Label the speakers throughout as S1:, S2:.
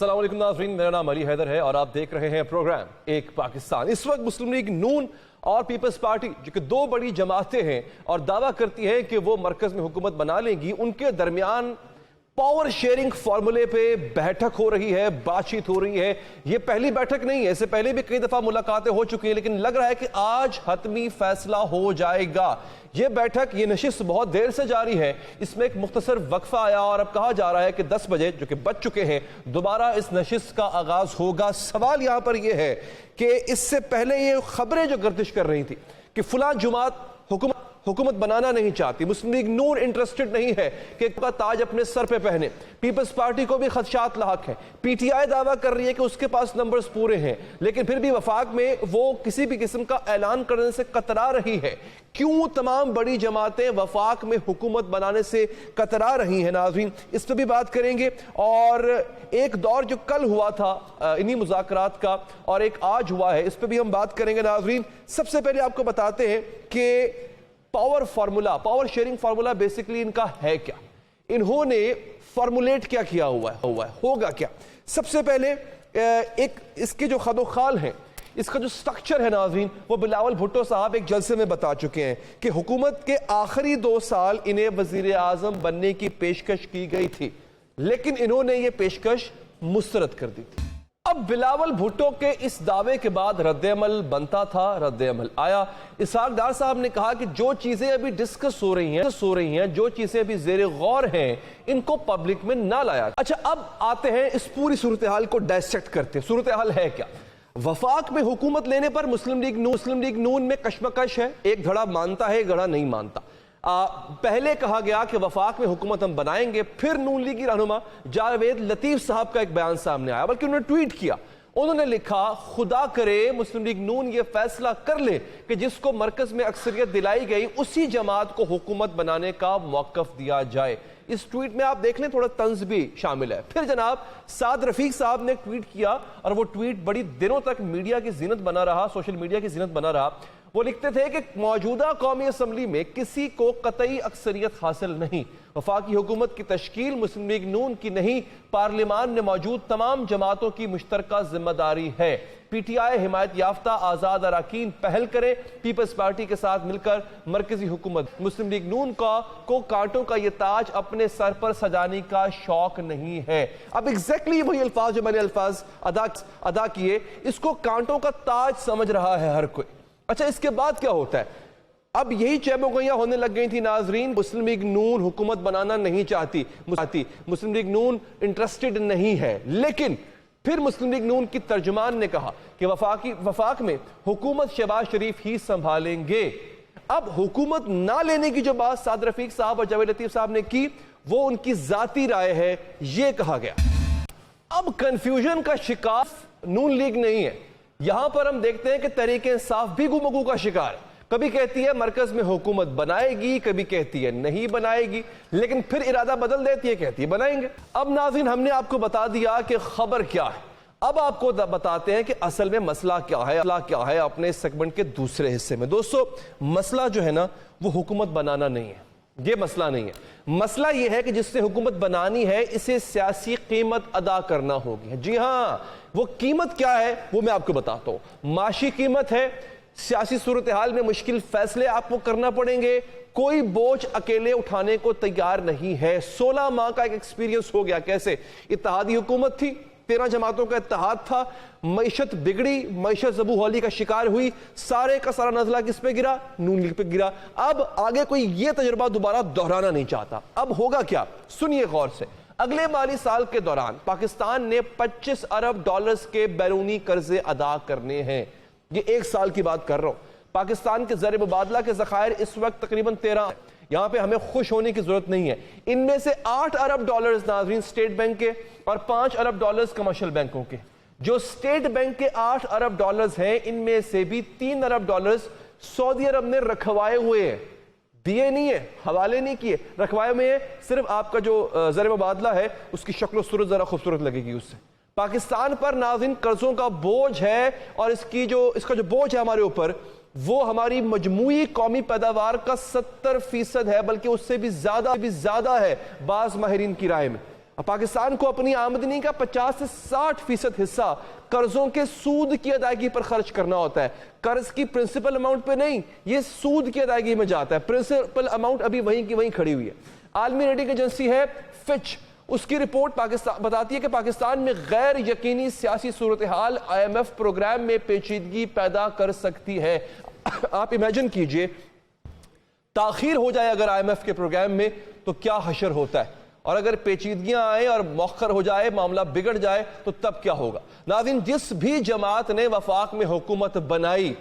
S1: अस्सलाम वालेकुम नाज़रीन, मेरा नाम अली हैदर है और आप देख रहे हैं प्रोग्राम एक पाकिस्तान। इस वक्त मुस्लिम लीग नून और पीपल्स पार्टी जो कि दो बड़ी जमातें हैं और दावा करती हैं कि वो मरकज में हुकूमत बना लेंगी, उनके दरमियान पावर शेयरिंग फार्मूले पे बैठक हो रही है, बातचीत हो रही है। ये पहली बैठक नहीं है, इससे पहले भी कई दफा मुलाकातें हो चुकी हैं, लेकिन लग रहा है कि आज हतमी फैसला हो जाएगा। ये बैठक, ये नशिस्त बहुत देर से जारी है, इसमें एक मुख्तसर वक्फा आया और अब कहा जा रहा है कि 10 बजे जो कि बज चुके हैं, दोबारा इस नशिस्त का आगाज होगा। सवाल यहां पर यह है कि इससे पहले ये खबरें जो गर्दिश कर रही थी कि फलां जुमात हुकूमत बनाना नहीं चाहती, मुस्लिम लीग नून इंटरेस्टेड नहीं है कि का ताज अपने सर पे पहने, पीपल्स पार्टी को भी खदशात लाक है, पीटीआई दावा कर रही है कि उसके पास नंबर्स पूरे हैं, लेकिन फिर भी वफाक में वो किसी भी किस्म का ऐलान करने से कतरा रही है। क्यों तमाम बड़ी जमातें वफाक में हुकूमत बनाने से कतरा रही हैं नाज़रीन, इस पर भी बात करेंगे। और एक दौर जो कल हुआ था इन्हीं मुज़ाकरात का और एक आज हुआ है, इस पर भी हम बात करेंगे नाज़रीन। सबसे पहले आपको बताते हैं कि power formula, power sharing formula basically इनका है क्या, इन्होंने फॉर्मुलेट क्या किया हुआ है, होगा क्या। सबसे पहले एक इसके जो खदोखाल हैं, इसका जो स्ट्रक्चर है नाज़रीन, वो बिलावल भुट्टो साहब एक जलसे में बता चुके हैं कि हुकूमत के आखिरी 2 साल इन्हें वजीर आजम बनने की पेशकश की गई थी, लेकिन इन्होंने ये पेशकश मुस्तरद कर दी थी। अब बिलावल भुट्टो के इस दावे के बाद रद्द-ए-अमल बनता था, रद्द-ए-अमल आया। इसहाक डार साहब ने कहा कि जो चीजें अभी डिस्कस हो रही हैं, जो चीजें अभी जेर गौर हैं, इनको पब्लिक में ना लाया। अच्छा, अब आते हैं इस पूरी सूरत हाल को डायसेक्ट करते हैं। सूरत हाल है क्या? वफाक में हुकूमत लेने पर मुस्लिम लीग नून में कशमकश है, एक धड़ा मानता है, एक धड़ा नहीं मानता। पहले कहा गया कि वफाक में हुकूमत हम बनाएंगे, फिर नून लीगी रहनुमा जावेद लतीफ साहब का एक बयान सामने आया, बल्कि उन्होंने ट्वीट किया। उन्होंने लिखा, खुदा करे मुस्लिम लीग नून ये फैसला कर ले कि जिसको मरकज में अक्सरियत दिलाई गई उसी जमात को हुकूमत बनाने का मौक़िफ़ दिया जाए। इस ट्वीट में आप देख लें, थोड़ा तंज भी शामिल है। फिर जनाब साद रफीक साहब ने ट्वीट किया और वो ट्वीट बड़ी दिनों तक मीडिया की जीनत बना रहा, सोशल मीडिया की जीनत बना रहा। वो लिखते थे कि मौजूदा कौमी असम्बली में किसी को कतई अक्सरियत हासिल नहीं, वफाकी हुकूमत की तश्कील मुस्लिम लीग नून की नहीं, पार्लियामान में मौजूद तमाम जमातों की मुश्तरका जिम्मेदारी है। पीटीआई हिमायत याफ्ता आज़ाद अरकान पहल करें, पीपल्स पार्टी के साथ मिलकर मरकजी हुकूमत। मुस्लिम लीग नून को कांटों का ये ताज अपने सर पर सजाने का शौक नहीं है। अब एग्जैक्टली वही अल्फाज जो मैंने अल्फाज अदा किए, इसको कांटों का ताज समझ रहा है हर कोई। अच्छा, इसके बाद क्या होता है? अब यही चहमगोइयां होने लग गई थी नाजरीन, मुस्लिम लीग नून हुकूमत बनाना नहीं चाहती, मुस्लिम लीग नून इंटरेस्टेड नहीं है। लेकिन फिर मुस्लिम लीग नून की तर्जुमान ने कहा कि वफाक में हुकूमत शहबाज शरीफ ही संभालेंगे। अब हुकूमत ना लेने की जो बात साद रफीक साहब और जावेद लतीफ साहब ने की, वो उनकी जाती राय है, ये कहा गया। अब कंफ्यूजन का शिकार नून लीग नहीं है, यहां पर हम देखते हैं कि तहरीक इंसाफ भी गुमगू का शिकार है। कभी कहती है मरकज में हुकूमत बनाएगी, कभी कहती है नहीं बनाएगी, लेकिन फिर इरादा बदल देती है, कहती है बनाएंगे। अब नाज़रीन, हमने आपको बता दिया कि खबर क्या है, अब आपको बताते हैं कि असल में मसला क्या है अपने सेगमेंट के दूसरे हिस्से में। दोस्तों, मसला जो है ना, वो हुकूमत बनाना नहीं है, ये मसला नहीं है। मसला ये है कि जिससे हुकूमत बनानी है, इसे सियासी कीमत अदा करना होगी। जी हाँ, वो कीमत क्या है वो मैं आपको बताता हूं। माशी कीमत है, सियासी सूरत हाल में मुश्किल फैसले आपको करना पड़ेंगे, कोई बोझ अकेले उठाने को तैयार नहीं है। 16 माह का एक एक्सपीरियंस हो गया। कैसे? इत्तेहादी हुकूमत थी, 13 जमातों का इत्तेहाद था, मईशत बिगड़ी, मईशत ज़बू हौली का शिकार हुई, सारे का सारा नज़ला किस पे गिरा? नून लीग पे गिरा। अब आगे कोई ये तजुर्बा दोबारा दोहराना नहीं चाहता। अब होगा क्या? सुनिए गौर से। अगले माली साल के दौरान पाकिस्तान ने 25 अरब डॉलर्स के बैरूनी कर्जे अदा करने हैं। ये 1 साल की बात कर रहा हूं। पाकिस्तान के ज़र मुबादला के ज़खायर इस वक्त तकरीबन 13 हैं। यहां पे हमें खुश होने की जरूरत नहीं है। इनमें से 8 अरब डॉलर्स नाज़रीन स्टेट बैंक के और 5 अरब डॉलर्स कमर्शियल बैंकों के। जो स्टेट बैंक के 8 अरब डॉलर्स हैं, इनमें से भी 3 अरब डॉलर्स सऊदी अरब ने रखवाए हुए हैं, दिए नहीं है, हवाले नहीं किए, रखवाए में है। सिर्फ आपका जो ज़र मुबादला है उसकी शक्ल सूरत जरा खूबसूरत लगेगी उससे। पाकिस्तान पर नाज़रीन कर्जों का बोझ है और इसका जो बोझ है हमारे ऊपर, वो हमारी मजमूई कौमी पैदावार का 70% है, बल्कि उससे भी ज्यादा है बाज माहिरीन की राय में। पाकिस्तान को अपनी आमदनी का 50 से 60% हिस्सा कर्जों के सूद की अदायगी पर खर्च करना होता है। कर्ज की प्रिंसिपल अमाउंट पे नहीं, ये सूद की अदायगी में जाता है। प्रिंसिपल अमाउंट अभी वहीं की वहीं खड़ी हुई है। आलमी रेटिंग एजेंसी है फिच, उसकी रिपोर्ट पाकिस्तान बताती है कि पाकिस्तान में गैर यकीनी सियासी सूरत हाल IMF प्रोग्राम में पेचीदगी पैदा कर सकती है। आप इमेजिन कीजिए, ताखीर हो जाए अगर IMF के प्रोग्राम में तो क्या हशर होता है, और अगर पेचीदगियां आए और मौखर हो जाए, मामला बिगड़ जाए तो तब क्या होगा। नाज़रीन, जिस भी जमात ने वफाक में हुकूमत बनाई,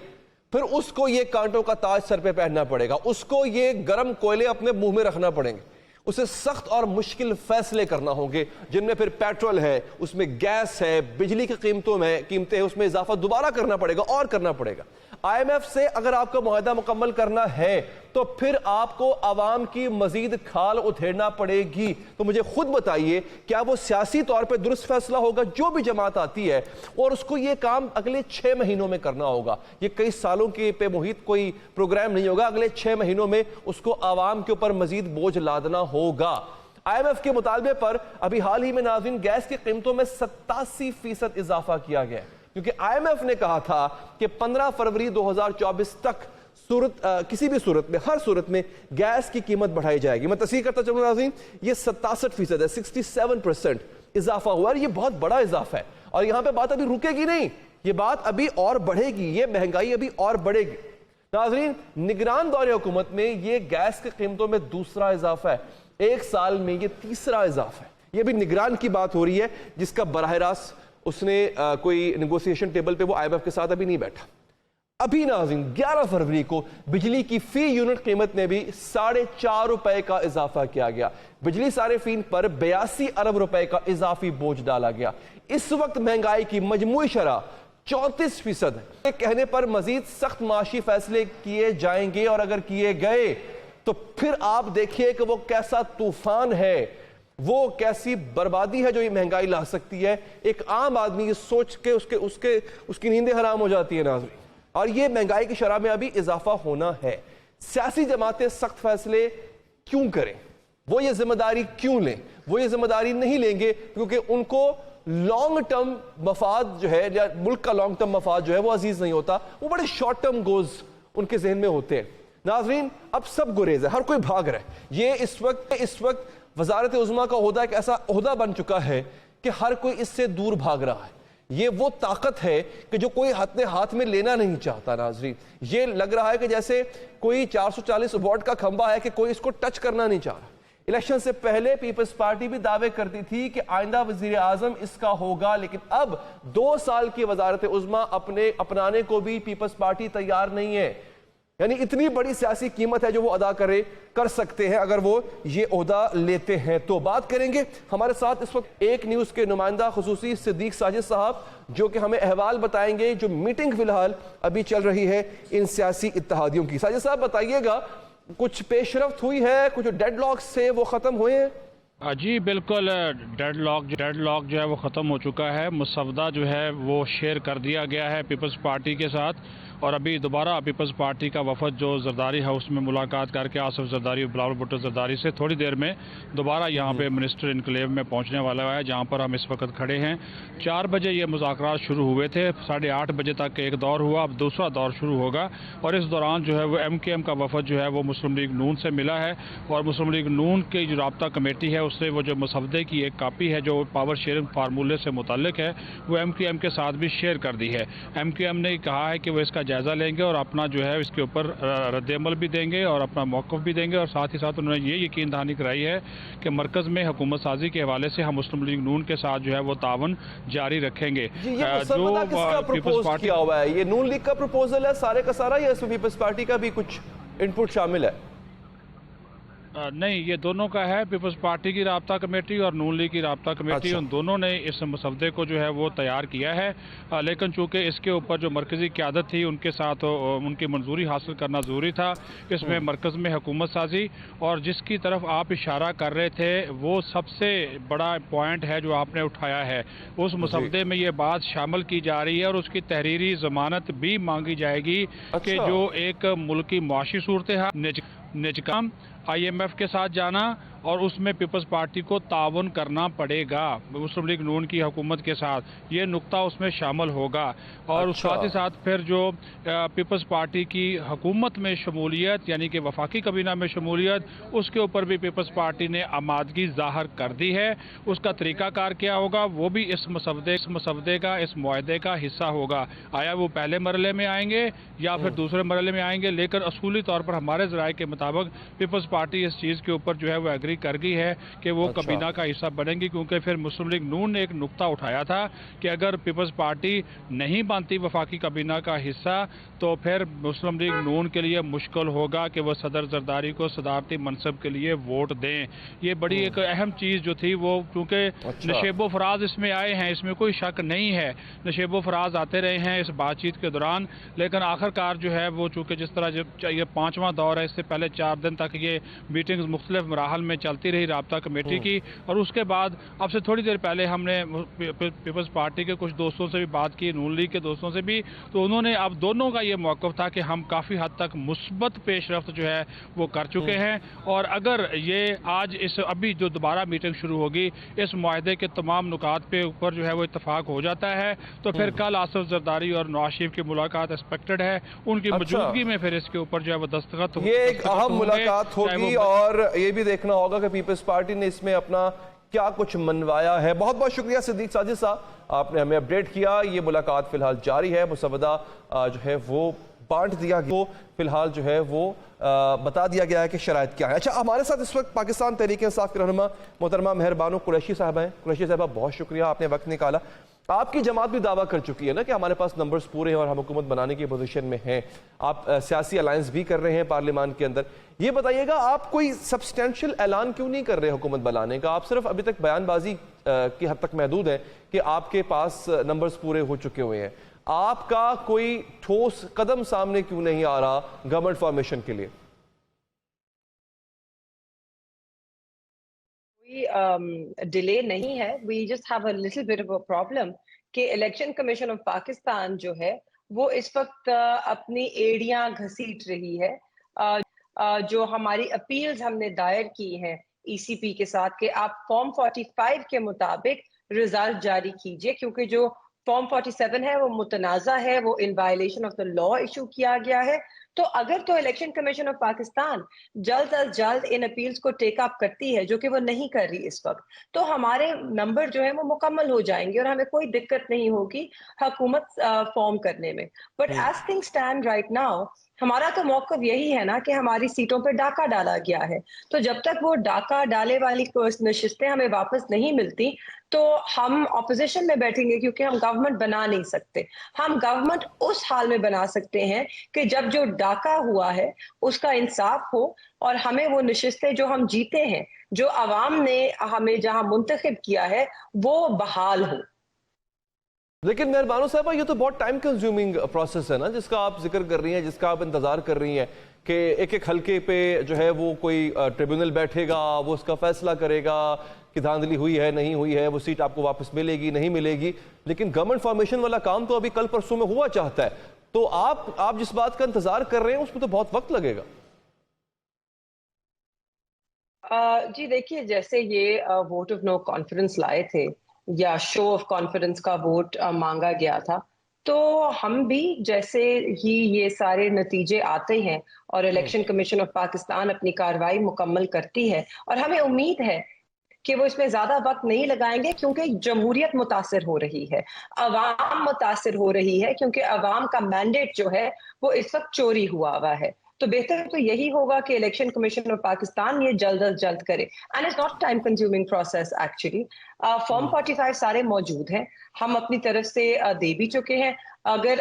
S1: फिर उसको ये कांटों का ताज सर पे पहनना पड़ेगा, उसको ये गर्म कोयले अपने मुंह में रखना पड़ेंगे, उसे सख्त और मुश्किल फैसले करना होंगे, जिनमें फिर पेट्रोल है, उसमें गैस है, बिजली की कीमतें हैं, उसमें इजाफा दोबारा करना पड़ेगा और करना पड़ेगा। IMF से अगर आपको मुआहदा मुकम्मल करना है तो फिर आपको आवाम की मजीद खाल उधेड़ना पड़ेगी। तो मुझे खुद बताइए, क्या वो सियासी तौर पे दुरुस्त फैसला होगा जो भी जमात आती है, और उसको ये काम अगले 6 महीनों में करना होगा। ये कई सालों के पे मुहित कोई प्रोग्राम नहीं होगा, अगले 6 महीनों में उसको आवाम के ऊपर मजीद बोझ लादना होगा। IMF के मुतालबे पर अभी हाल ही में नाज़रीन गैस की कीमतों में 87% इजाफा किया गया, क्योंकि IMF ने कहा था कि 15 फरवरी 2024 तक किसी भी सूरत में, हर सूरत में गैस की कीमत बढ़ाई जाएगी। मैं तस्दीक करता चलूं नाज़रीन, ये 67% है, 67% इजाफा हुआ, और ये बहुत बड़ा इजाफा है। और यहां पे बात अभी रुकेगी नहीं, ये बात अभी और बढ़ेगी, ये महंगाई अभी और बढ़ेगी। नाज़रीन, निगरान दौरे हुकूमत में ये गैस की कीमतों में दूसरा इजाफा है, एक साल में ये तीसरा इजाफा है। ये भी निगरान की बात हो रही है, जिसका बराह रास्त उसने कोई नेगोशिएशन टेबल पे वो IMF के साथ अभी नहीं बैठा। अभी नाज़रीन 11 फरवरी को बिजली की फी यूनिट कीमत में भी 4.5 रुपए का इजाफा किया गया। बिजली सारिफीन पर 82 अरब रुपए का इजाफी बोझ डाला गया। इस वक्त महंगाई की मजमूई शरह 34% है। कहने पर मजीद सख्त माशी फैसले किए जाएंगे, और अगर किए गए तो फिर आप देखिए कि वो कैसा तूफान है, वो कैसी बर्बादी है जो ये महंगाई ला सकती है। एक आम आदमी ये सोच के उसकी नींदें हराम हो जाती है नाज़रीन। और ये महंगाई की शरह में अभी इजाफा होना है। सियासी जमातें सख्त फैसले क्यों करें, वो ये जिम्मेदारी क्यों लें? वो ये जिम्मेदारी नहीं लेंगे क्योंकि उनको लॉन्ग टर्म मफाद जो है, या मुल्क का लॉन्ग टर्म मफाद जो है वो अजीज नहीं होता, वो बड़े शॉर्ट टर्म गोल्स उनके जहन में होते हैं। नाज़रीन, अब सब गुरेज है, हर कोई भाग रहा है। ये इस वक्त वजारत उज़्मा का ओहदा एक ऐसा ओहदा बन चुका है कि हर कोई इससे दूर भाग रहा है। ये वो ताकत है कि जो कोई अपने हाथ में लेना नहीं चाहता। नाज़रीन, ये लग रहा है कि जैसे कोई 440 वोट का खंबा है कि कोई इसको टच करना नहीं चाह रहा। इलेक्शन से पहले पीपल्स पार्टी भी दावे करती थी कि आइंदा वजीर आजम इसका होगा, लेकिन अब 2 साल की वजारत उज़्मा अपनाने को भी पीपल्स पार्टी तैयार नहीं है। यानी इतनी बड़ी सियासी कीमत है जो वो अदा कर सकते हैं अगर वो ये ओहदा लेते हैं। तो बात करेंगे, हमारे साथ इस वक्त एक न्यूज़ के नुमाइंदा खुसूसी सिद्दीक साजिद साहब, जो कि हमें अहवाल बताएंगे जो मीटिंग फिलहाल अभी चल रही है इन सियासी इत्तेहादियों की। साजिद साहब बताइएगा, कुछ पेशरफ्त हुई है, कुछ डेडलॉक से वो ख़त्म हुए हैं?
S2: जी बिल्कुल, डेडलॉक जो है वो ख़त्म हो चुका है। मुसवदा जो है वो शेयर कर दिया गया है पीपल्स पार्टी के साथ, और अभी दोबारा पीपल्स पार्टी का वफद जो जरदारी हाउस में मुलाकात करके आसिफ जरदारी और बिलावल भुट्टो जरदारी से थोड़ी देर में दोबारा यहाँ पे मिनिस्टर इनक्लेव में पहुँचने वाला है, जहाँ पर हम इस वक्त खड़े हैं। 4 बजे ये मुज़ाकरात शुरू हुए थे, 8:30 बजे तक एक दौर हुआ, अब दूसरा दौर शुरू होगा। और इस दौरान जो है वो MKM का वफद जो है वो मुस्लिम लीग नून से मिला है, और मुस्लिम लीग नून की जो राब्ता कमेटी है उससे वो जो मसवदे की एक कापी है जो पावर शेयरिंग फार्मूले से मुताल्लिक है वो MKM के साथ भी शेयर कर दी है। MKM ने कहा है कि वो इसका जायज़ा लेंगे और अपना जो है इसके ऊपर रद्द-ए-अमल भी देंगे और अपना मौक़िफ़ भी देंगे, और साथ ही साथ उन्होंने ये यकीन दहानी कराई है कि मरकज़ में हुकूमत साजी के हवाले से हम मुस्लिम लीग नून के साथ जो है वो तावन जारी रखेंगे।
S1: जो पीपल्स पार्टी किया हुआ है, ये नून लीग का प्रपोजल है सारे का सारा, या इसमें पीपल्स पार्टी का भी कुछ इनपुट शामिल है?
S2: नहीं, ये दोनों का है। पीपल्स पार्टी की राब्ता कमेटी और नून लीग की राब्ता कमेटी,
S1: अच्छा।
S2: उन दोनों ने इस मसवदे को जो है वो तैयार किया है, लेकिन चूंकि इसके ऊपर जो मरकज़ी क़यादत थी उनके साथ उनकी मंजूरी हासिल करना ज़रूरी था। इसमें मरकज़ में हुकूमत साजी, और जिसकी तरफ आप इशारा कर रहे थे वो सबसे बड़ा पॉइंट है जो आपने उठाया है। उस मसवदे में ये बात शामिल की जा रही है और उसकी तहरीरी ज़मानत भी मांगी जाएगी कि जो एक मुल्क की मुआशी सूरत हाल, निजकाम, IMF के साथ जाना اور اس میں پیپلز پارٹی کو تعاون کرنا پڑے گا مسلم لیگ نون کی حکومت کے ساتھ، یہ نقطہ اس میں شامل ہوگا۔ اور اس ساتھ ہی ساتھ پھر جو پیپلز پارٹی کی حکومت میں شمولیت یعنی کہ وفاقی کابینہ میں شمولیت، اس کے اوپر بھی پیپلز پارٹی نے آمادگی ظاہر کر دی ہے۔ اس کا طریقہ کار کیا ہوگا وہ بھی اس مسودے کا، اس معاہدے کا حصہ ہوگا۔ آیا وہ پہلے مرحلے میں آئیں گے یا پھر دوسرے مرحلے میں آئیں گے، لیکن اصولی طور پر ہمارے ذرائع کے مطابق پیپلز پارٹی اس چیز کے اوپر جو ہے وہ ایگری کر گئی ہے کہ وہ کابینہ کا حصہ بنیں گی، کیونکہ پھر مسلم لیگ نون نے ایک نقطہ اٹھایا تھا کہ اگر پیپلز پارٹی نہیں بنتی وفاقی کابینہ کا حصہ تو پھر مسلم لیگ نون کے لیے مشکل ہوگا کہ وہ صدر زرداری کو صدارتی منصب کے لیے ووٹ دیں۔ یہ بڑی ایک اہم چیز جو تھی وہ کیونکہ نشیب و فراز اس میں آئے ہیں، اس میں کوئی شک نہیں ہے، نشیب و فراز آتے رہے ہیں اس بات چیت کے دوران، لیکن آخر کار جو ہے وہ چونکہ جس طرح یہ 5واں دور ہے، اس سے پہلے 4 دن تک یہ میٹنگز مختلف مراحل میں چلتی رہی رابطہ کمیٹی کی، اور اس کے بعد اب سے تھوڑی دیر پہلے ہم نے پیپلز پارٹی کے کچھ دوستوں سے بھی بات کی، نون لیگ کے دوستوں سے بھی، تو انہوں نے اب دونوں کا یہ موقف تھا کہ ہم کافی حد تک مثبت پیش رفت جو ہے وہ کر چکے ہیں، اور اگر یہ آج ابھی جو دوبارہ میٹنگ شروع ہوگی اس معاہدے کے تمام نکات پہ اوپر جو ہے وہ اتفاق ہو جاتا ہے تو پھر کل آصف زرداری اور نواز شریف کی ملاقات ایکسپیکٹڈ ہے، ان کی موجودگی میں پھر اس کے اوپر جو ہے وہ دستخط
S1: یہ ایک اہم ملاقات ہوگی، اور یہ بھی دیکھنا ہوگا کہ پیپلز پارٹی نے اس میں اپنا کیا کچھ منوایا ہے۔ بہت بہت شکریہ صدیق ساجد صاحب، آپ نے ہمیں اپڈیٹ کیا۔ یہ ملاقات فی الحال جاری ہے، مسودہ جو ہے وہ بانٹ دیا گیا، فی الحال جو ہے وہ بتا دیا گیا ہے کہ شرائط کیا ہے۔ اچھا، ہمارے ساتھ اس وقت پاکستان تحریک انصاف کے رہنما محترمہ مہر بانو قریشی صاحبہ ہیں۔ قریشی صاحبہ بہت شکریہ، آپ نے وقت نکالا۔ آپ کی جماعت بھی دعویٰ کر چکی ہے نا کہ ہمارے پاس نمبرز پورے ہیں اور ہم حکومت بنانے کی پوزیشن میں ہیں، آپ سیاسی الائنس بھی کر رہے ہیں پارلیمان کے اندر۔ یہ بتائیے گا آپ کوئی سبسٹینشل اعلان کیوں نہیں کر رہے حکومت بنانے کا؟ آپ صرف ابھی تک بیان بازی کی حد تک محدود ہیں کہ آپ کے پاس نمبرز پورے ہو چکے ہوئے ہیں، آپ کا کوئی ٹھوس قدم سامنے کیوں نہیں آ رہا گورنمنٹ فارمیشن کے لیے؟
S3: ڈیلے نہیں ہے، we just have a little bit of a problem کہ الیکشن کمیشن آف پاکستان جو ہے وہ اس وقت اپنی ایڑیاں گھسیٹ رہی ہے۔ جو ہماری اپیلز ہم نے دائر کی ہیں ای سی پی کے ساتھ کہ آپ فارم 45 کے مطابق رزلٹ جاری کیجئے، کیونکہ جو فارم 47 ہے وہ متنازع ہے، وہ ان violation of the law issue کیا گیا ہے۔ تو اگر تو الیکشن کمیشن آف پاکستان جلد از جلد ان اپیلز کو ٹیک اپ کرتی ہے، جو کہ وہ نہیں کر رہی اس وقت، تو ہمارے نمبر جو ہے وہ مکمل ہو جائیں گے اور ہمیں کوئی دقت نہیں ہوگی حکومت فارم کرنے میں۔ But as thing stand right now ہمارا تو موقف یہی ہے نا کہ ہماری سیٹوں پہ ڈاکہ ڈالا گیا ہے، تو جب تک وہ ڈاکہ ڈالے والی نشستیں ہمیں واپس نہیں ملتی تو ہم اپوزیشن میں بیٹھیں گے، کیونکہ ہم گورنمنٹ بنا نہیں سکتے۔ ہم گورنمنٹ اس حال میں بنا سکتے ہیں کہ جب جو ڈاکہ ہوا ہے اس کا انصاف ہو اور ہمیں وہ نشستیں جو ہم جیتے ہیں، جو عوام نے ہمیں جہاں منتخب کیا ہے، وہ بحال ہو۔
S1: لیکن مہر بانو صاحبہ یہ تو بہت ٹائم کنزیومنگ پروسیس ہے نا جس کا آپ ذکر کر رہی ہیں، جس کا آپ انتظار کر رہی ہیں کہ ایک ایک حلقے پہ جو ہے وہ کوئی ٹریبیونل بیٹھے گا، وہ اس کا فیصلہ کرے گا کہ دھاندلی ہوئی ہے نہیں ہوئی ہے، وہ سیٹ آپ کو واپس ملے گی نہیں ملے گی، لیکن گورنمنٹ فارمیشن والا کام تو ابھی کل پرسوں میں ہوا چاہتا ہے، تو آپ جس بات کا انتظار کر رہے ہیں اس میں تو بہت وقت لگے گا۔
S3: جی دیکھیے، جیسے یہ ووٹ آف نو کانفیڈنس لائے تھے یا شو آف کانفیڈنس کا ووٹ مانگا گیا تھا، تو ہم بھی جیسے ہی یہ سارے نتیجے آتے ہیں اور الیکشن کمیشن آف پاکستان اپنی کارروائی مکمل کرتی ہے، اور ہمیں امید ہے کہ وہ اس میں زیادہ وقت نہیں لگائیں گے، کیونکہ جمہوریت متاثر ہو رہی ہے، عوام متاثر ہو رہی ہے، کیونکہ عوام کا مینڈیٹ جو ہے وہ اس وقت چوری ہوا ہے۔ تو بہتر تو یہی ہوگا کہ الیکشن کمیشن آف پاکستان یہ جلد از جلد کرے، and it's not time consuming process actually. Form 45 سارے موجود ہیں، ہم اپنی طرف سے دے بھی چکے ہیں۔ اگر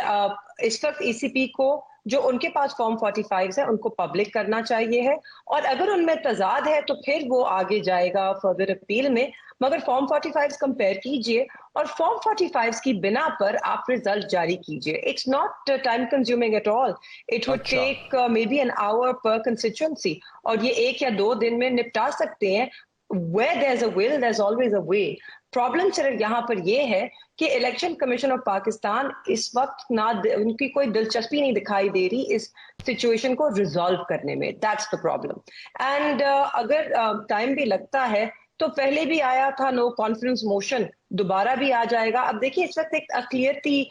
S3: اس وقت ای سی پی کو جو ان کے پاس فارم 45 ہے ان کو پبلک کرنا چاہیے ہے، اور اگر ان میں تضاد ہے تو پھر وہ آگے جائے گا فردر اپیل میں، مگر فارم 45 کمپیئر کیجئے اور فارم 45 کی بنا پر آپ رزلٹ جاری کیجئے۔ It's not time consuming at all, it would take may be an hour پر کنسٹیچوئنسی، اور یہ 1 یا 2 دن میں نپٹا سکتے ہیں where there's a will, there's always a way. Problem सिर्फ यहाँ पर ये है कि इलेक्शन कमीशन ऑफ पाकिस्तान इस वक्त उनकी कोई दिलचस्पी नहीं दिखाई दे रही इस सिचुएशन को रिजॉल्व करने में. That's the problem. एंड अगर टाइम भी लगता है तो पहले भी आया था नो कॉन्फिडेंस मोशन, दोबारा भी आ जाएगा. अब देखिए इस वक्त एक अक़लियती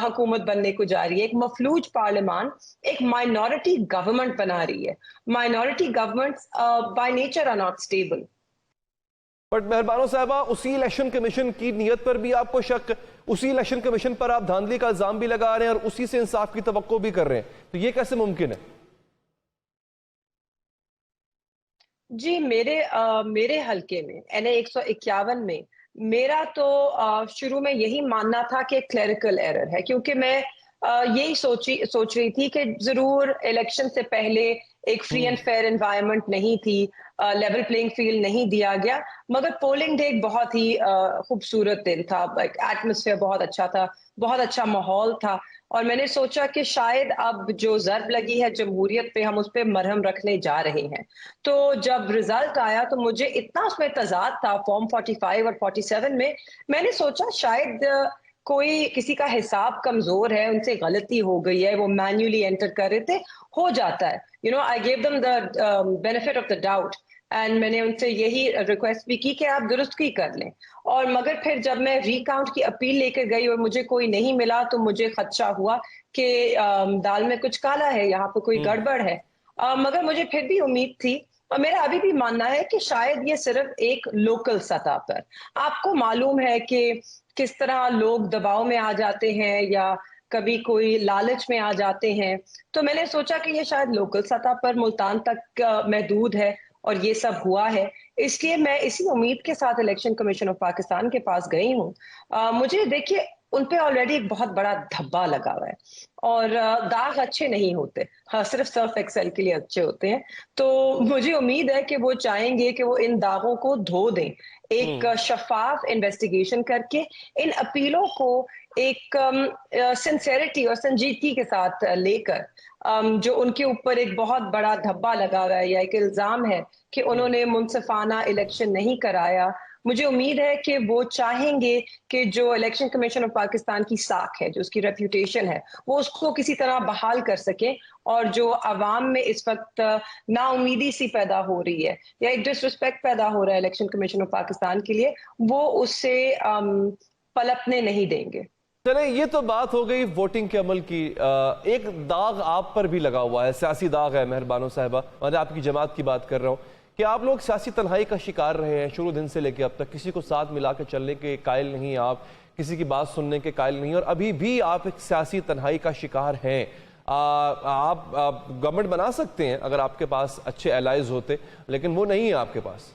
S3: हुकूमत बनने को जा रही है, एक मफलूज पार्लियामान एक माइनॉरिटी गवर्नमेंट बना रही है. Minority governments by nature are not stable.
S1: But Meherbano साहबा, उसी इलेक्शन कमीशन की नीयत पर भी आपको शक, उसी इलेक्शन कमीशन पर आप धांधली का इल्जाम भी लगा रहे हैं और उसी से इंसाफ की तवक्को भी कर रहे हैं, तो ये कैसे मुमकिन है?
S3: जी मेरे हलके में NA 151 में मेरा तो शुरू में यही मानना था कि क्लरिकल एरर है, क्योंकि मैं यही सोच रही थी कि जरूर इलेक्शन से पहले एक फ्री एंड फेयर एनवायरनमेंट नहीं थी, लेवल प्लेइंग फील्ड नहीं दिया गया. मगर पोलिंग डे एक बहुत ही खूबसूरत दिन था, एटमॉस्फेयर बहुत अच्छा था, बहुत अच्छा माहौल था. और मैंने सोचा कि शायद अब जो ज़र्ब लगी है जमहूरियत पे, हम उस पर मरहम रखने जा रहे हैं. तो जब रिजल्ट आया तो मुझे इतना उसमें तजाद था फॉर्म 45 और 47 में, मैंने सोचा शायद कोई किसी का हिसाब कमजोर है, उनसे गलती हो गई है, वो मैन्युअली एंटर कर रहे थे, हो जाता है. I gave them the benefit of the doubt and मैंने उनसे यही रिक्वेस्ट भी की कि आप दुरुस्त की कर लें. और मगर फिर जब मैं रिकाउंट की अपील लेकर गई और मुझे कोई नहीं मिला तो मुझे खदशा हुआ कि दाल में कुछ काला है, यहाँ पे कोई गड़बड़ है. मगर मुझे फिर भी उम्मीद थी, और मेरा अभी भी मानना है कि शायद ये सिर्फ एक लोकल सतह पर, आपको मालूम है कि किस तरह लोग दबाव में आ जाते हैं या कभी कोई लालच में आ जाते हैं. तो मैंने सोचा कि ये शायद लोकल सतह पर मुल्तान तक महदूद है और ये सब हुआ है. इसलिए मैं इसी उम्मीद के साथ इलेक्शन कमीशन ऑफ पाकिस्तान के पास गई हूँ. मुझे देखिए उन पे ऑलरेडी एक बहुत बड़ा धब्बा लगा हुआ है और दाग अच्छे नहीं होते, हाँ सिर्फ सर्फ एक्सेल के लिए अच्छे होते हैं. तो मुझे उम्मीद है कि वो चाहेंगे कि वो इन दागों को धो दें, एक शफाफ इन्वेस्टिगेशन करके इन अपीलों को एक सिंसेरिटी और संजीदगी के साथ लेकर, जो उनके ऊपर एक बहुत बड़ा धब्बा लगा हुआ है या एक इल्जाम है कि उन्होंने मुनसिफाना इलेक्शन नहीं कराया, मुझे उम्मीद है कि वो चाहेंगे कि जो इलेक्शन कमीशन ऑफ पाकिस्तान की साख है, जो उसकी रेप्यूटेशन है, वो उसको किसी तरह बहाल कर सके. और जो आवाम में इस वक्त नाउमीदी सी पैदा हो रही है या एक डिसरिस्पेक्ट पैदा हो रहा है इलेक्शन कमीशन ऑफ पाकिस्तान के लिए, वो उससे पलटने नहीं देंगे.
S1: चले, ये तो बात हो गई वोटिंग के अमल की. एक दाग आप पर भी लगा हुआ है, सियासी दाग है मेहरबानो साहिबा, मैं आपकी जमात की बात कर रहा हूँ कि आप लोग सियासी तन्हाई का शिकार रहे हैं शुरू दिन से लेकर अब तक. किसी को साथ मिला के चलने के कायल नहीं आप, किसी की बात सुनने के कायल नहीं, और अभी भी आप एक सियासी तन्हाई का शिकार हैं. आप गवर्नमेंट बना सकते हैं अगर आपके पास अच्छे एलाइज होते, लेकिन वो नहीं है आपके पास.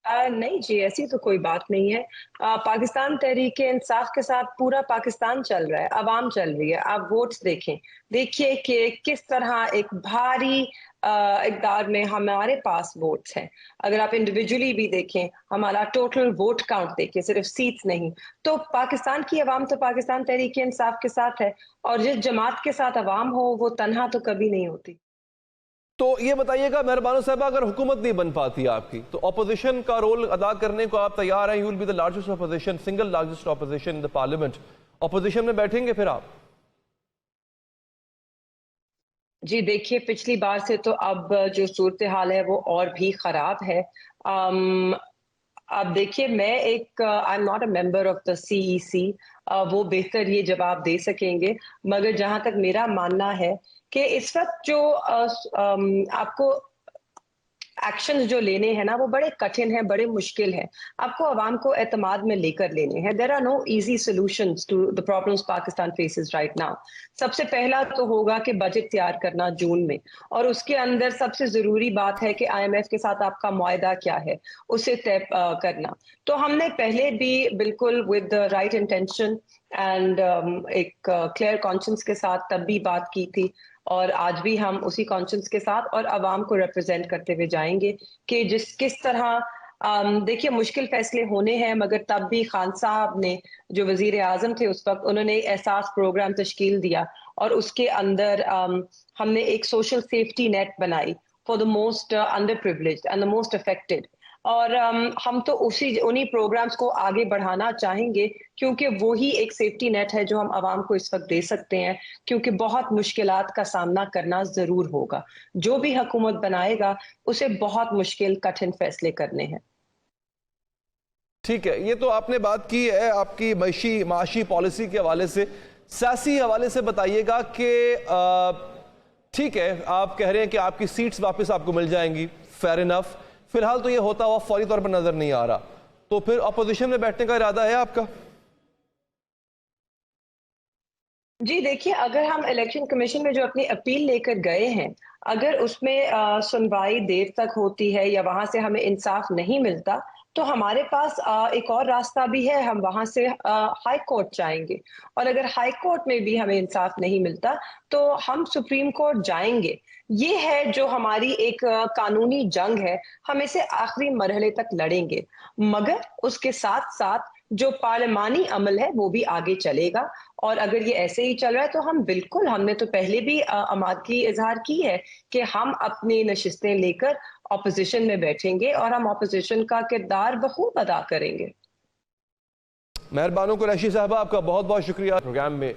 S3: नहीं जी, ऐसी तो कोई बात नहीं है. पाकिस्तान तहरीक इंसाफ के साथ पूरा पाकिस्तान चल रहा है, अवाम चल रही है. आप वोट्स देखिए कि किस तरह एक भारी इक़दार में हमारे पास वोट्स हैं. अगर आप इंडिविजुअली भी देखें, हमारा टोटल वोट काउंट देखिए, सिर्फ सीट्स नहीं, तो पाकिस्तान की अवाम तो पाकिस्तान तहरीक इंसाफ के साथ है, और जिस जमात के साथ अवाम हो वो तन्हा तो कभी नहीं होती.
S1: तो ये बताइएगा मेहरबानो साहब, अगर हुकूमत नहीं बन पाती आपकी, तो अपोजिशन का रोल अदा करने को आप तैयार हैं? You will be the largest opposition, single largest opposition in the parliament. Opposition में बैठेंगे फिर आप?
S3: जी देखिए, पिछली बार से तो अब जो सूरत हाल है वो और भी खराब है. अब देखिए, मैं I am not a member of the CEC, वो बेहतर ये जवाब दे सकेंगे. मगर जहां तक मेरा मानना है कि इस वक्त जो आपको एक्शंस जो लेने हैं ना, वो बड़े कठिन हैं, बड़े मुश्किल हैं. आपको आवाम को एतमाद में लेकर लेने हैं. There are no easy solutions to the problems Pakistan faces right now. सबसे पहला तो होगा कि बजट तैयार करना जून में, और उसके अंदर सबसे जरूरी बात है कि IMF के साथ आपका मुआहदा क्या है, उसे तय करना. तो हमने पहले भी बिल्कुल with the right intention and एक क्लियर कॉन्शियंस के साथ तब भी बात की थी, और आज भी हम उसी कॉन्शियंस के साथ और आवाम को रिप्रेजेंट करते हुए जाएंगे कि किस तरह देखिए मुश्किल फैसले होने हैं. मगर तब भी खान साहब ने, जो वजीर आजम थे उस वक्त, उन्होंने एहसास प्रोग्राम तश्कील दिया और उसके अंदर हमने एक सोशल सेफ्टी नेट बनाई for the most underprivileged and the most affected. اور ہم تو انہی پروگرامز کو آگے بڑھانا چاہیں گے کیونکہ وہی ایک سیفٹی نیٹ ہے جو ہم عوام کو اس وقت دے سکتے ہیں، کیونکہ بہت مشکلات کا سامنا کرنا ضرور ہوگا. جو بھی حکومت بنائے گا اسے بہت مشکل کٹھن فیصلے کرنے ہیں.
S1: ٹھیک ہے، یہ تو آپ نے بات کی ہے آپ کی معاشی پالیسی کے حوالے سے. سیاسی حوالے سے بتائیے گا کہ ٹھیک ہے آپ کہہ رہے ہیں کہ آپ کی سیٹس واپس آپ کو مل جائیں گی، فیئر انف. فی الحال تو یہ ہوتا ہوا فوری طور پر نظر نہیں آ رہا، تو پھر اپوزیشن میں بیٹھنے کا ارادہ ہے آپ کا؟
S3: جی دیکھیے، اگر ہم الیکشن کمیشن میں جو اپنی اپیل لے کر گئے ہیں، اگر اس میں سنوائی دیر تک ہوتی ہے یا وہاں سے ہمیں انصاف نہیں ملتا تو ہمارے پاس ایک اور راستہ بھی ہے، ہم وہاں سے ہائی کورٹ جائیں گے. اور اگر ہائی کورٹ میں بھی ہمیں انصاف نہیں ملتا تو ہم سپریم کورٹ جائیں گے. یہ ہے جو ہماری ایک قانونی جنگ ہے، ہم اسے آخری مرحلے تک لڑیں گے. مگر اس کے ساتھ ساتھ جو پارلیمانی عمل ہے وہ بھی آگے چلے گا. اور اگر یہ ایسے ہی چل رہا ہے تو ہم نے تو پہلے بھی آمادگی اظہار کی ہے کہ ہم اپنی نشستیں لے کر اپوزیشن میں بیٹھیں گے اور ہم اپوزیشن کا کردار بخوب ادا کریں گے.
S1: مہربانوں قریشی صاحبہ، آپ کا بہت بہت شکریہ پروگرام میں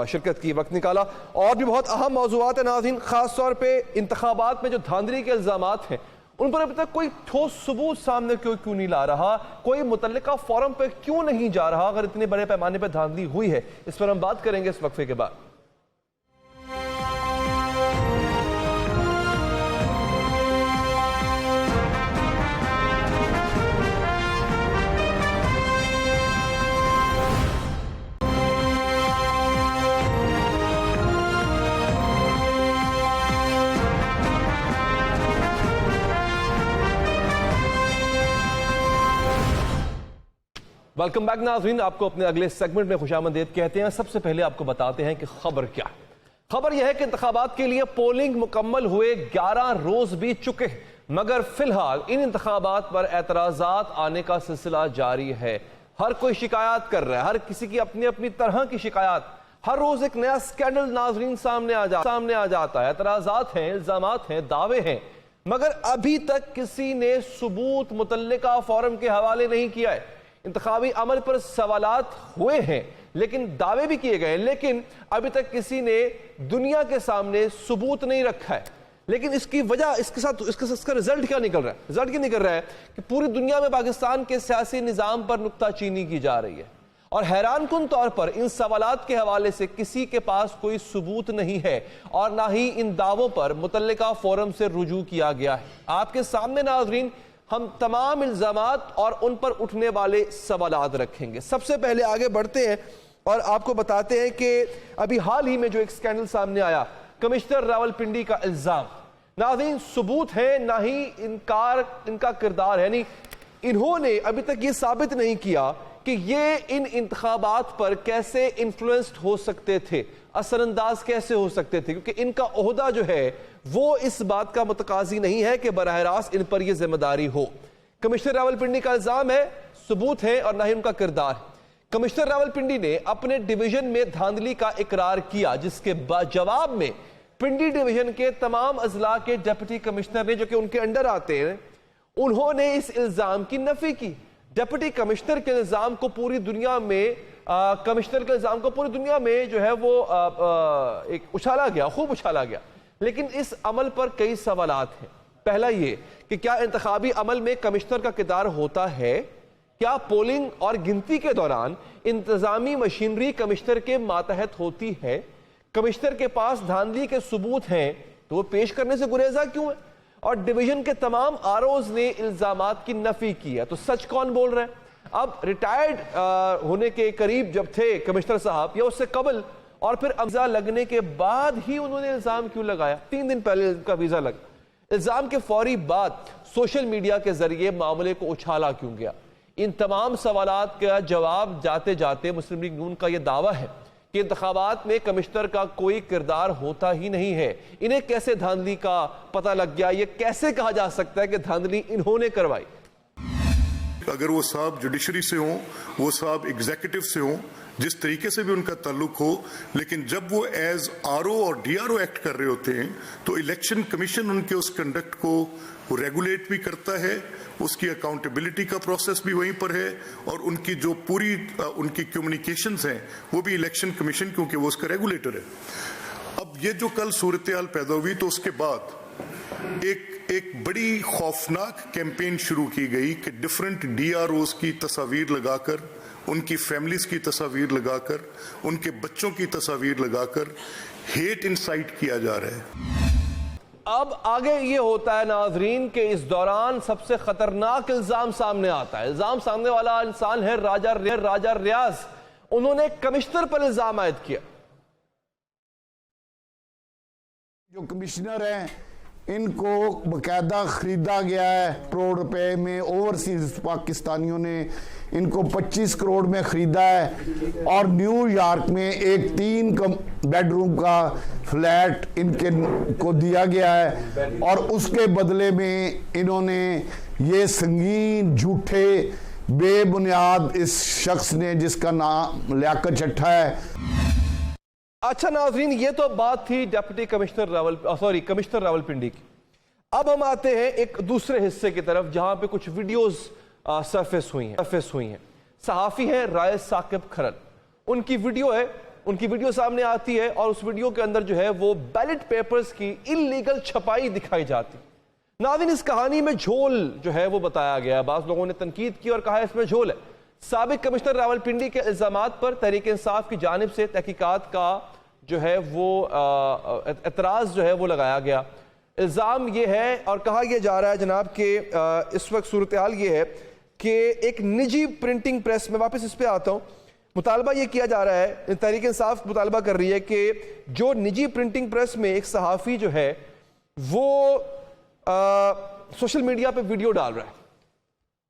S1: شرکت کی، وقت نکالا. اور بھی بہت اہم موضوعات ہیں ناظرین، خاص طور پہ انتخابات میں جو دھاندلی کے الزامات ہیں ان پر ابھی تک کوئی ٹھوس ثبوت سامنے کیوں نہیں لا رہا، کوئی متعلقہ فورم پہ کیوں نہیں جا رہا اگر اتنے بڑے پیمانے پہ دھاندلی ہوئی ہے. اس پر ہم بات کریں گے اس وقفے کے بعد. ویلکم بیک ناظرین، آپ کو اپنے اگلے سیگمنٹ میں خوش آمدید کہتے ہیں. سب سے پہلے آپ کو بتاتے ہیں کہ خبر کیا ہے. خبر یہ ہے کہ انتخابات کے لیے پولنگ مکمل ہوئے 11 روز بیت چکے ہیں، مگر فی الحال ان انتخابات پر اعتراضات آنے کا سلسلہ جاری ہے. ہر کوئی شکایات کر رہا ہے، ہر کسی کی اپنی اپنی طرح کی شکایات. ہر روز ایک نیا سکینڈل ناظرین سامنے آ جاتا ہے. اعتراضات ہیں، الزامات ہیں، دعوے ہیں، مگر ابھی تک کسی نے ثبوت متعلقہ فورم کے حوالے نہیں کیا ہے. انتخابی عمل پر سوالات ہوئے ہیں لیکن دعوے بھی کیے گئے، لیکن ابھی تک کسی نے دنیا کے سامنے ثبوت نہیں رکھا ہے. لیکن اس کی وجہ اس کا رزلٹ کیا نکل رہا ہے؟ رزلٹ کیا نکل رہا ہے کہ پوری دنیا میں پاکستان کے سیاسی نظام پر نکتہ چینی کی جا رہی ہے، اور حیران کن طور پر ان سوالات کے حوالے سے کسی کے پاس کوئی ثبوت نہیں ہے اور نہ ہی ان دعووں پر متعلقہ فورم سے رجوع کیا گیا ہے. آپ کے سامنے ناظرین ہم تمام الزامات اور ان پر اٹھنے والے سوالات رکھیں گے. سب سے پہلے آگے بڑھتے ہیں اور آپ کو بتاتے ہیں کہ ابھی حال ہی میں جو ایک سکینڈل سامنے آیا، کمشنر راولپنڈی کا الزام. ناظرین ثبوت ہے نہ ہی ان کا کردار ہے، یعنی انہوں نے ابھی تک یہ ثابت نہیں کیا کہ یہ ان انتخابات پر کیسے انفلوئنسڈ ہو سکتے تھے، اثر انداز کیسے ہو سکتے تھے، کیونکہ ان کا عہدہ جو ہے وہ اس بات کا متقاضی نہیں ہے کہ براہ راست ان پر یہ ذمہ داری ہو. کمشنر راولپنڈی کا الزام ہے، ثبوت ہے اور نہ ہی ان کا کردار. کمشنر راولپنڈی نے اپنے ڈویژن میں دھاندلی کا اقرار کیا، جس کے جواب میں پنڈی ڈویژن کے تمام اضلاع کے ڈپٹی کمشنر نے جو کہ ان کے انڈر آتے ہیں، انہوں نے اس الزام کی نفی کی. ڈپٹی کمشنر کے الزام کو پوری دنیا میں جو ہے وہ ایک اچھالا گیا، خوب اچھالا گیا. لیکن اس عمل پر کئی سوالات ہیں. پہلا یہ کہ کیا انتخابی عمل میں کمشنر کا کردار ہوتا ہے؟ کیا پولنگ اور گنتی کے دوران انتظامی مشینری کمشنر کے ماتحت ہوتی ہے؟ کمشنر کے پاس دھاندلی کے ثبوت ہیں تو وہ پیش کرنے سے گریزاں کیوں ہے؟ اور ڈویژن کے تمام آرઓز نے الزامات کی نفی کی ہے. تو سچ کون بول رہا ہے؟ اب ریٹائرڈ ہونے کے قریب جب تھے کمشنر صاحب یا اس سے قبل اور پھر ویزا لگنے کے بعد ہی انہوں نے الزام کیوں لگایا؟ 3 دن پہلے ان کا ویزا لگا. الزام کے فوری بعد سوشل میڈیا کے ذریعے معاملے کو اچھالا کیوں گیا؟ ان تمام سوالات کا جواب جاتے جاتے مسلم لیگ نون کا یہ دعویٰ ہے کہ انتخابات میں کمشنر کا کوئی کردار ہوتا ہی نہیں ہے. انہیں کیسے دھاندلی کا پتہ لگ گیا؟ یہ کیسے کہا جا سکتا ہے کہ دھاندلی انہوں نے کروائی؟
S4: اگر وہ صاحب جوڈیشری سے ہوں، وہ صاحب ایگزیکٹو سے ہوں، جس طریقے سے بھی ان کا تعلق ہو، لیکن جب وہ ایز آر او اور ڈی آر او ایکٹ کر رہے ہوتے ہیں تو الیکشن کمیشن ان کے اس کنڈکٹ کو ریگولیٹ بھی کرتا ہے، اس کی اکاؤنٹیبلٹی کا پروسیس بھی وہیں پر ہے، اور ان کی جو پوری ان کی کمیونیکیشنز ہیں وہ بھی الیکشن کمیشن، کیونکہ وہ اس کا ریگولیٹر ہے۔ اب یہ جو کل صورتحال پیدا ہوئی تو اس کے بعد ایک بڑی خوفناک کیمپین شروع کی گئی کہ ڈیفرنٹ ڈی آر اوز کی تصاویر لگا کر، ان کی فیملیز کی تصاویر لگا کر، ان کے بچوں کی تصاویر لگا کر ہیٹ انسائٹ کیا جا رہا ہے۔
S1: اب آگے یہ ہوتا ہے ناظرین کہ اس دوران سب سے خطرناک الزام سامنے آتا ہے۔ الزام سامنے والا انسان ہے راجہ ریاض۔ انہوں نے کمشنر پر الزام عائد کیا۔
S5: جو کمشنر ہیں ان کو باقاعدہ خریدا گیا ہے کروڑ روپے میں، اوورسیز پاکستانیوں نے ان کو 25 کروڑ میں خریدا ہے، اور نیو یارک میں ایک 3 بیڈ روم کا فلیٹ ان کے کو دیا گیا ہے، اور اس کے بدلے میں انہوں نے یہ سنگین جھوٹے بے بنیاد اس شخص نے جس کا نام لیاقت چٹھا ہے۔
S1: اچھا ناظرین، یہ تو بات تھی ڈیپٹی کمشنر راولپنڈی کی۔ اب ہم آتے ہیں ایک دوسرے حصے کی طرف جہاں پہ کچھ ویڈیوز سرفیس ہوئی ہیں۔ صحافی ہیں رائے ثاقب کھرل، ان کی ویڈیو سامنے آتی ہے، اور اس ویڈیو کے اندر جو ہے وہ بیلٹ پیپرز کی انلیگل چھپائی دکھائی جاتی۔ ناظرین، اس کہانی میں جھول جو ہے وہ بتایا گیا ہے۔ بعض لوگوں نے تنقید کی اور کہا اس میں جھول ہے۔ سابق کمشنر راولپنڈی کے الزامات پر تحریک انصاف کی جانب سے تحقیقات کا جو ہے وہ اعتراض جو ہے وہ لگایا گیا۔ الزام یہ ہے اور کہا یہ جا رہا ہے جناب کہ اس وقت صورتحال یہ ہے کہ ایک نجی پرنٹنگ پریس میں، واپس اس پہ آتا ہوں، مطالبہ یہ کیا جا رہا ہے، تحریک انصاف مطالبہ کر رہی ہے کہ جو نجی پرنٹنگ پریس میں ایک صحافی جو ہے وہ سوشل میڈیا پہ ویڈیو ڈال رہا ہے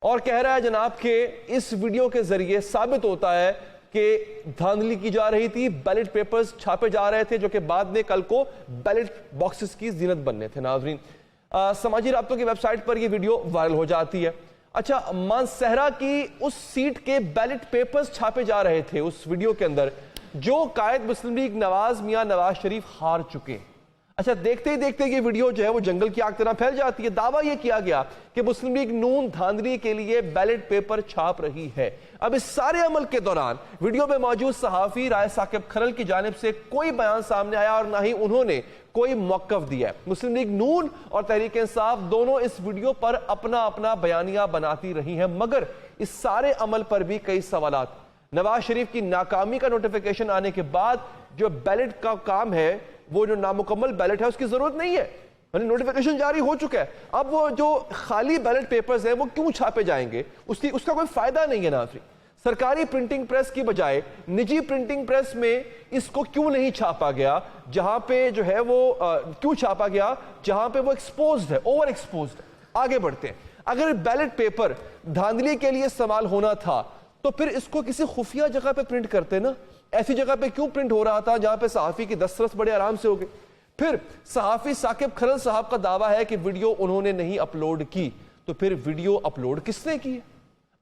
S1: اور کہہ رہا ہے جناب کہ اس ویڈیو کے ذریعے ثابت ہوتا ہے کہ دھاندلی کی جا رہی تھی، بیلٹ پیپرز چھاپے جا رہے تھے جو کہ بعد میں کل کو بیلٹ باکسز کی زینت بننے تھے۔ ناظرین، سماجی رابطوں کی ویب سائٹ پر یہ ویڈیو وائرل ہو جاتی ہے۔ اچھا، مانسہرہ کی اس سیٹ کے بیلٹ پیپرز چھاپے جا رہے تھے اس ویڈیو کے اندر جو قائد مسلم لیگ نواز میاں نواز شریف ہار چکے۔ اچھا، دیکھتے ہی دیکھتے یہ ویڈیو جو ہے وہ جنگل کی آگ طرح پھیل جاتی ہے۔ دعویٰ یہ کیا گیا کہ مسلم لیگ نون دھاندلی کے لیے بیلٹ پیپر چھاپ رہی ہے۔ اب اس سارے عمل کے دوران ویڈیو میں موجود صحافی رائے ثاقب کھرل کی جانب سے کوئی بیان سامنے آیا اور نہ ہی انہوں نے کوئی موقف دیا ہے۔ مسلم لیگ نون اور تحریک انصاف دونوں اس ویڈیو پر اپنا بیانیہ بناتی رہی ہیں، مگر اس سارے عمل پر بھی کئی سوالات۔ نواز شریف کی ناکامی کا نوٹیفیکیشن آنے کے بعد جو بیلٹ کا کام ہے، وہ جو نامکمل بیلٹ ہے اس کی ضرورت نہیں ہے، یعنی نوٹیفیکیشن جاری ہو چکا ہے۔ اب وہ جو خالی بیلٹ پیپرز ہیں وہ کیوں چھاپے جائیں گے، اس کا کوئی فائدہ نہیں ہے۔ ناظرین، سرکاری پرنٹنگ پریس کی بجائے نجی پرنٹنگ پریس میں اس کو کیوں نہیں چھاپا گیا، جہاں پہ جو ہے وہ کیوں چھاپا گیا جہاں پہ وہ ایکسپوزڈ ہے، اوور ایکسپوزڈ ہے۔ آگے بڑھتے ہیں۔ اگر بیلٹ پیپر دھاندلی کے لیے استعمال ہونا تھا تو پھر اس کو کسی خفیہ جگہ پہ پرنٹ کرتے نا، ایسی جگہ پہ کیوں پرنٹ ہو رہا تھا جہاں پہ صحافی کی دسترس بڑے آرام سے ہو گئے۔ پھر صحافی ثاقب کھرل صاحب کا دعویٰ ہے کہ ویڈیو انہوں نے نہیں اپلوڈ کی، تو پھر ویڈیو اپلوڈ کس نے کی ہے؟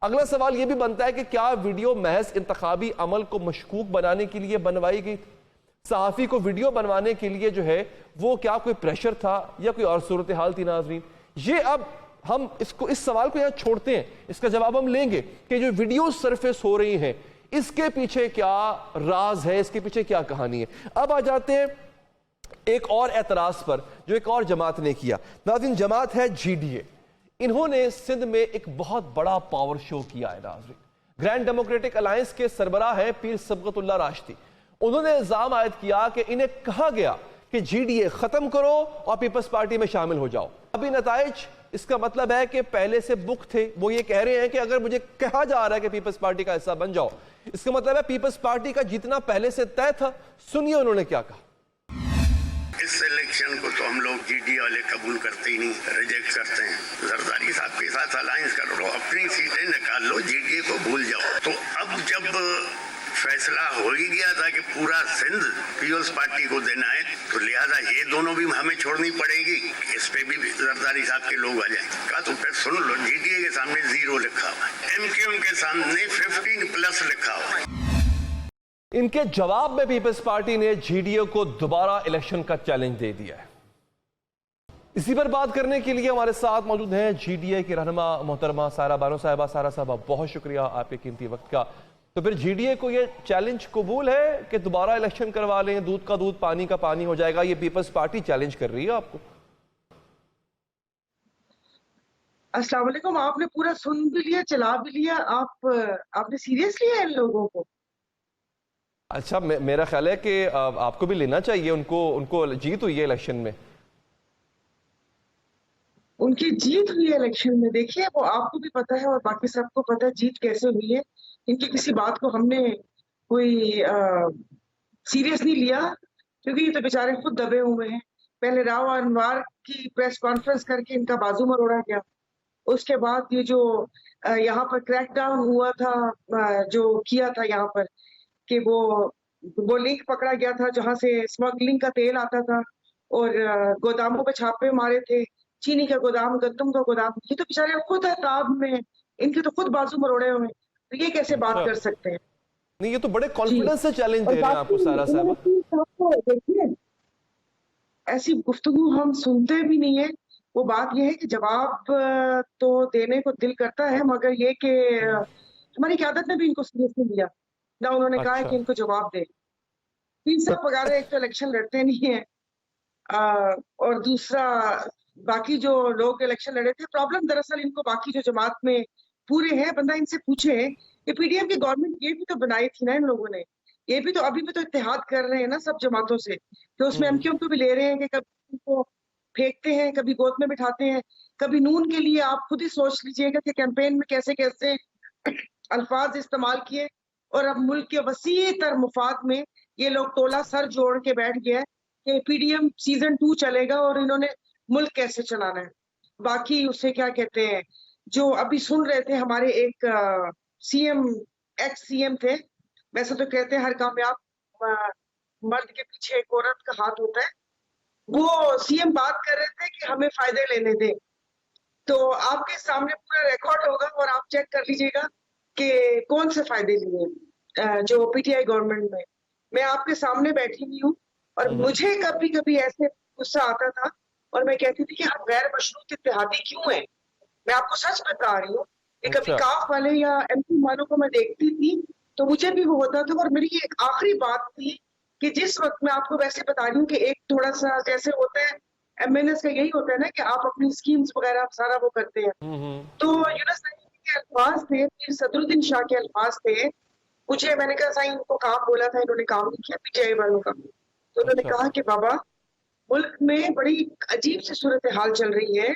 S1: اگلا سوال یہ بھی بنتا ہے کہ کیا ویڈیو محض انتخابی عمل کو مشکوک بنانے کے لیے بنوائی گئی تھی؟ صحافی کو ویڈیو بنوانے کے لیے جو ہے وہ کیا کوئی پریشر تھا یا کوئی اور صورتحال تھی؟ ناظرین، یہ اب ہم اس سوال کو یہاں چھوڑتے ہیں، اس کا جواب ہم لیں گے کہ جو ویڈیو سرفیس ہو رہی ہیں اس کے پیچھے کیا راز ہے، اس کے پیچھے کیا کہانی ہے۔ اب آ جاتے ہیں ایک اور اعتراض پر جو ایک اور جماعت نے کیا۔ ناظرین، جماعت ہے جی ڈی اے۔ انہوں نے سندھ میں ایک بہت بڑا پاور شو کیا ہے۔ ناظرین، گرینڈ ڈیموکریٹک الائنس کے سربراہ ہیں پیر صبغت اللہ راشدی۔ انہوں نے الزام عائد کیا کہ انہیں کہا گیا کہ جی ڈی اے ختم کرو اور پیپلز پارٹی میں شامل ہو جاؤ۔ ابھی نتائج اس کا مطلب ہے کہ پہلے سے بک تھے۔ وہ یہ کہہ رہے ہیں کہ اگر مجھے کہا جا رہا ہے کہ پیپلز پارٹی کا حصہ بن جاؤ، اس کا مطلب ہے پیپلز پارٹی کا جیتنا پہلے سے طے تھا۔ سنیے انہوں نے کیا کہا۔
S6: اس الیکشن کو تو ہم لوگ جی ڈی والے قبول کرتے ہی نہیں، ریجیکٹ کرتے ہیں۔ زرداری صاحب کے ساتھ الائنس کر لو، اپنی سیٹیں نکال لو، جی ڈی اے کو بھول جاؤ۔ تو اب جب फैसला हो ही गया था कि पूरा सिंध पीपल्स पार्टी को देना है, तो लिहाजा ये दोनों भी हमें छोड़नी पड़ेगी, इस पे भी जरदारी साहब के लोग आ जाए। कहा तो फिर सुन लो, जीटीए के सामने 0 लिखा हुआ है, एमक्यूएम के सामने 15+ लिखा हुआ है।
S1: इनके जवाब में पीपल्स पार्टी ने जीडीए को दोबारा इलेक्शन का चैलेंज दे दिया है। इसी पर बात करने के लिए हमारे साथ मौजूद हैं जीडीए की रहनुमा मोहतरमा सारा बानो साहिबा। सारा साहबा, बहुत शुक्रिया आपके कीमती वक्त का। तो फिर जीडीए को ये चैलेंज कबूल है कि दोबारा इलेक्शन करवा लें, दूध का दूध पानी का पानी हो जाएगा? ये पीपल्स पार्टी चैलेंज कर रही है आपको।
S7: अस्सलाम वालेकुम। आपने पूरा सुन भी लिया, चला भी लिया। आपने सीरियस लिया इन लोगों को?
S1: अच्छा, मेरा ख्याल है कि आपको भी लेना चाहिए। उनको जीत हुई है इलेक्शन में।
S7: उनकी जीत हुई है इलेक्शन में। देखिए, वो आपको भी पता है और बाकी सबको पता है जीत कैसे हुई है। इनकी किसी बात को हमने कोई सीरियस नहीं लिया, क्योंकि ये तो बेचारे खुद दबे हुए हैं। पहले राव अनवर की प्रेस कॉन्फ्रेंस करके इनका बाजू मरोड़ा गया। उसके बाद ये जो यहाँ पर क्रैकडाउन हुआ था, जो किया था यहाँ पर, कि वो लिंक पकड़ा गया था जहां से स्मगलिंग का तेल आता था, और गोदामों पे छापे मारे थे, चीनी का गोदाम, गंदम का गोदाम। ये तो बेचारे खुद है ताब में, इनके तो खुद बाजू मरोड़े हुए, तो ये कैसे बात कर सकते हैं?
S1: नहीं, ये तो बड़े कॉन्फिडेंस से चैलेंज दे रहे हैं आपको सारा साहब।
S7: देखिए, ऐसी गुफ्तगू हम सुनते भी नहीं है। वो बात ये है कि जवाब तो देने को दिल करता है, मगर ये कि हमारी क़यादत ने भी इनको सीरियस नहीं लिया ना। उन्होंने कहा है कि इनको जवाब दे। 3 साल वगैरह, एक तो इलेक्शन लड़ते नहीं है, और दूसरा बाकी जो लोग इलेक्शन लड़े थे, प्रॉब्लम दरअसल इनको बाकी जो जमात में पूरे हैं, बंदा इनसे पूछे कि पीडीएम की गवर्नमेंट ये भी तो बनाई थी ना इन लोगों ने, ये भी तो अभी भी तो इत्तेहाद कर रहे हैं ना सब जमातों से, तो उसमें एमक्यूएम को भी ले रहे हैं कि कभी उनको फेंकते हैं, कभी गोद में बिठाते हैं, कभी नून के लिए। आप खुद ही सोच लीजिएगा कि कैंपेन में कैसे कैसे अल्फाज इस्तेमाल किए, और अब मुल्क के वसी तर मुफाद में ये लोग टोला सर जोड़ के बैठ गया कि पीडीएम सीजन 2 चलेगा और इन्होंने मुल्क कैसे चलाना है। बाकी उसे क्या कहते हैं, जो अभी सुन रहे थे, हमारे एक सीएम, एक्स सीएम थे, वैसे तो कहते हैं हर कामयाब मर्द के पीछे एक औरत का हाथ होता है। वो सीएम बात कर रहे थे कि हमें फायदे लेने दें, तो आपके सामने पूरा रिकॉर्ड होगा और आप चेक कर लीजिएगा कि कौन से फायदे लिए जो पीटीआई गवर्नमेंट में। मैं आपके सामने बैठी हुई हूँ, और मुझे कभी कभी ऐसे गुस्सा आता था और मैं कहती थी कि आप गैर मशरूत इत्तेहादी क्यों हैं। मैं आपको सच बता रही हूँ कि कभी काफ वाले या एमपी वालों को मैं देखती थी तो मुझे भी वो होता था। और मेरी एक आखिरी बात थी कि जिस वक्त मैं आपको वैसे बता रही हूँ कि एक थोड़ा सा जैसे होता है एमएनएस का, यही होता है ना कि आप अपनी स्कीम्स वगैरह सारा वो करते हैं, तो यूनुस के अल्फाज थे, फिर सदरुद्दीन शाह के अल्फाज थे। मुझे, मैंने कहा साईं इनको काम बोला था, इन्होंने काम नहीं किया पीटीआई वालों का। तो उन्होंने कहा कि बाबा, मुल्क में बड़ी अजीब सी सूरत हाल चल रही है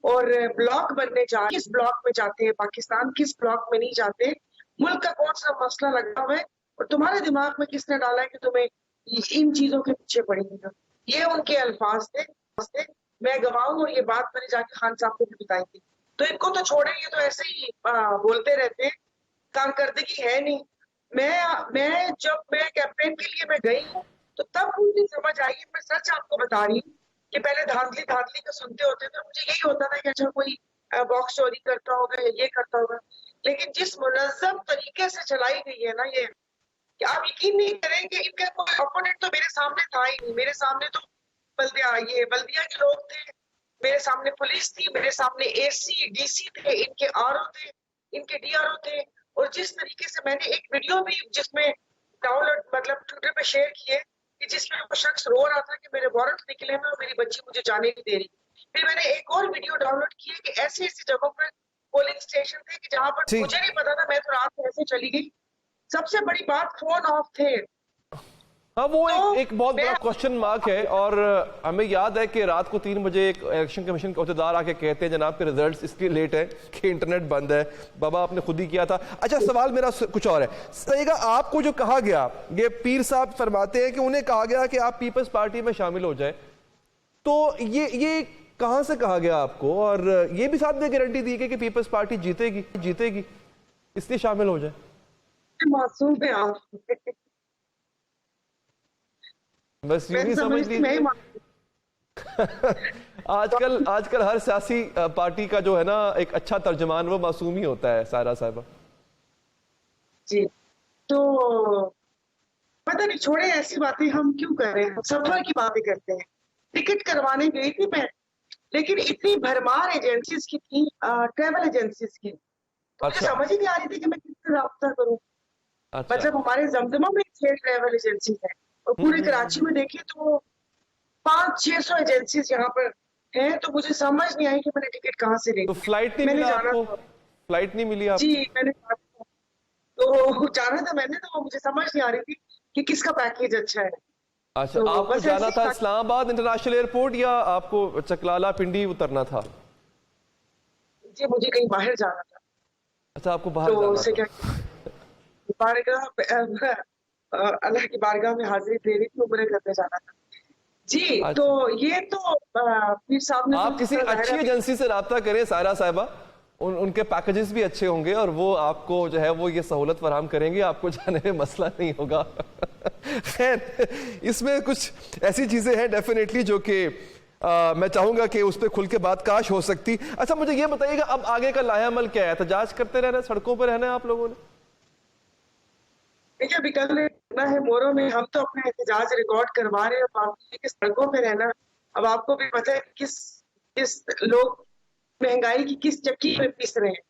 S7: और ब्लॉक बनने जा, किस ब्लॉक में जाते हैं पाकिस्तान, किस ब्लॉक में नहीं जाते, मुल्क का कौन सा मसला लगा हुआ है, और तुम्हारे दिमाग में किसने डाला है कि तुम्हें इन चीजों के पीछे पड़ेगा। ये उनके अल्फाज थे। मैं गवाऊं, और ये बात मैंने जाके खान साहब को भी बताई थी। तो इनको तो छोड़े, ये तो ऐसे ही बोलते रहते हैं, कारकर्दगी है नहीं। मैं जब मैं कैंपेन के लिए मैं गई हूँ तो तब मुझे समझ आई है, मैं सच आपको बता रही हूँ कि पहले धांधली का सुनते होते थे, मुझे यही होता था कि अच्छा कोई बॉक्स चोरी करता होगा या ये करता होगा। लेकिन जिस मुनज़्ज़म तरीके से चलाई गई है ना ये, कि आप यकीन नहीं करेंगे, इनका कोई ओपोनेंट तो मेरे सामने था ही नहीं। मेरे सामने तो बल्दिया के लोग थे, मेरे सामने पुलिस थी, मेरे सामने एसी डीसी थे, इनके आरओ थे, इनके डीआरओ थे। और जिस तरीके से मैंने एक वीडियो भी जिसमें डाउनलोड मतलब ट्विटर पे शेयर किए कि जिसमें वो शख्स रो रहा था कि मेरे वारंट निकले हैं और मेरी बच्ची मुझे जाने नहीं दे रही। फिर मैंने एक और वीडियो डाउनलोड किया कि ऐसी ऐसी जगहों पर पोलिंग स्टेशन थे कि जहां पर मुझे नहीं पता था, मैं तो रात में ऐसे चली गई। सबसे बड़ी बात, फोन ऑफ थे।
S1: हाँ, वो एक बहुत बड़ा क्वेश्चन मार्क है। और हमें याद है कि रात को 3 बजे एक इलेक्शन कमीशन के अहदेदार आके कहते हैं जनाब के रिजल्ट्स इसलिए लेट है कि इंटरनेट बंद है। बाबा आपने खुद ही किया था। अच्छा, सवाल मेरा कुछ और है। सहीगा, आपको जो कहा गया, ये पीर साहब फरमाते हैं कि उन्हें कहा गया कि आप पीपल्स पार्टी में शामिल हो जाए, तो ये कहाँ से कहा गया आपको? और ये भी साथ में गारंटी दी गई कि पीपल्स पार्टी जीतेगी इसलिए शामिल हो जाए?
S7: मासूम है आप।
S1: बस यूं
S7: मैं
S1: ही समझ
S7: समझती मैं ही
S1: लीजिए।
S7: मासूम।
S1: आजकल हर सियासी पार्टी का जो है ना एक अच्छा तर्जमान वो मासूम ही होता है सायरा साहिबा।
S7: जी, तो पता नहीं, छोड़े ऐसी बातें हम क्यों कर रहे हैं, हम सफर की बातें करते हैं। टिकट करवाने गई थी मैं, लेकिन इतनी भरमार एजेंसीज की थी, ट्रैवल एजेंसीज की, तो मुझे
S1: अच्छा
S7: समझ ही नहीं आ रही थी कि मैं किससे राब्ता करूं।
S1: अच्छा।
S7: मतलब हमारे जमजमा में 6 ट्रैवल एजेंसीज है, और पूरे कराची में देखिए तो 500-600 एजेंसीज यहाँ पर हैं, तो मुझे समझ नहीं आई कि मैंने टिकट कहाँ से ली।
S1: तो फ्लाइट नहीं
S7: मैंने
S1: मिला
S7: जाना
S1: आपको?
S7: था।
S1: फ्लाइट नहीं मिली
S7: जी,
S1: आपको?
S7: मैंने जाना था, तो जाना था मैंने, तो मुझे समझ नहीं आ रही थी कि किसका पैकेज अच्छा है।
S1: अच्छा,
S7: तो
S1: आपको
S7: बस
S1: जाना
S7: ऐसे
S1: था
S7: ही
S1: इस्लामाबाद इंटरनेशनल एयरपोर्ट या आपको चकलाला पिंडी उतरना था?
S7: जी, मुझे कहीं बाहर जाना था,
S1: अच्छा, आपको बाहर
S7: तो
S1: जाना
S7: उसे
S1: था।
S7: क्या बारगाह अल्लाह की बारगाह में हाजिरी दे रही थी, उम्रे करने जाना था। जी, तो
S1: अच्छा,
S7: ये तो पीर साहब ने तो
S1: आप
S7: जिस
S1: किसी
S7: तरह ज़ाहिर
S1: अच्छी
S7: है
S1: एजेंसी से राब्ता करें सायरा साहिबा, उनके पैकेजेस भी अच्छे होंगे और वो आपको जो है वो ये सहूलत फराहम करेंगे, आपको जाने में मसला नहीं होगा। खैर, इसमें कुछ ऐसी चीजें हैं डेफिनेटली जो कि मैं चाहूंगा कि उस पर खुल के बात काश हो सकती। अच्छा, मुझे ये बताइएगा अब आगे का लाहेअमल क्या है? एहतजाज करते रहना है, सड़कों पर रहना है आप लोगों ने?
S7: देखिए, अभी कल रहना है मोरों में, हम तो अपना एहतजाज रिकॉर्ड करवा रहे हैं, बाकी कि सड़कों पे रहना। अब आपको भी पता है कि किस लोग महंगाई की किस चक्की में पिस रहे हैं।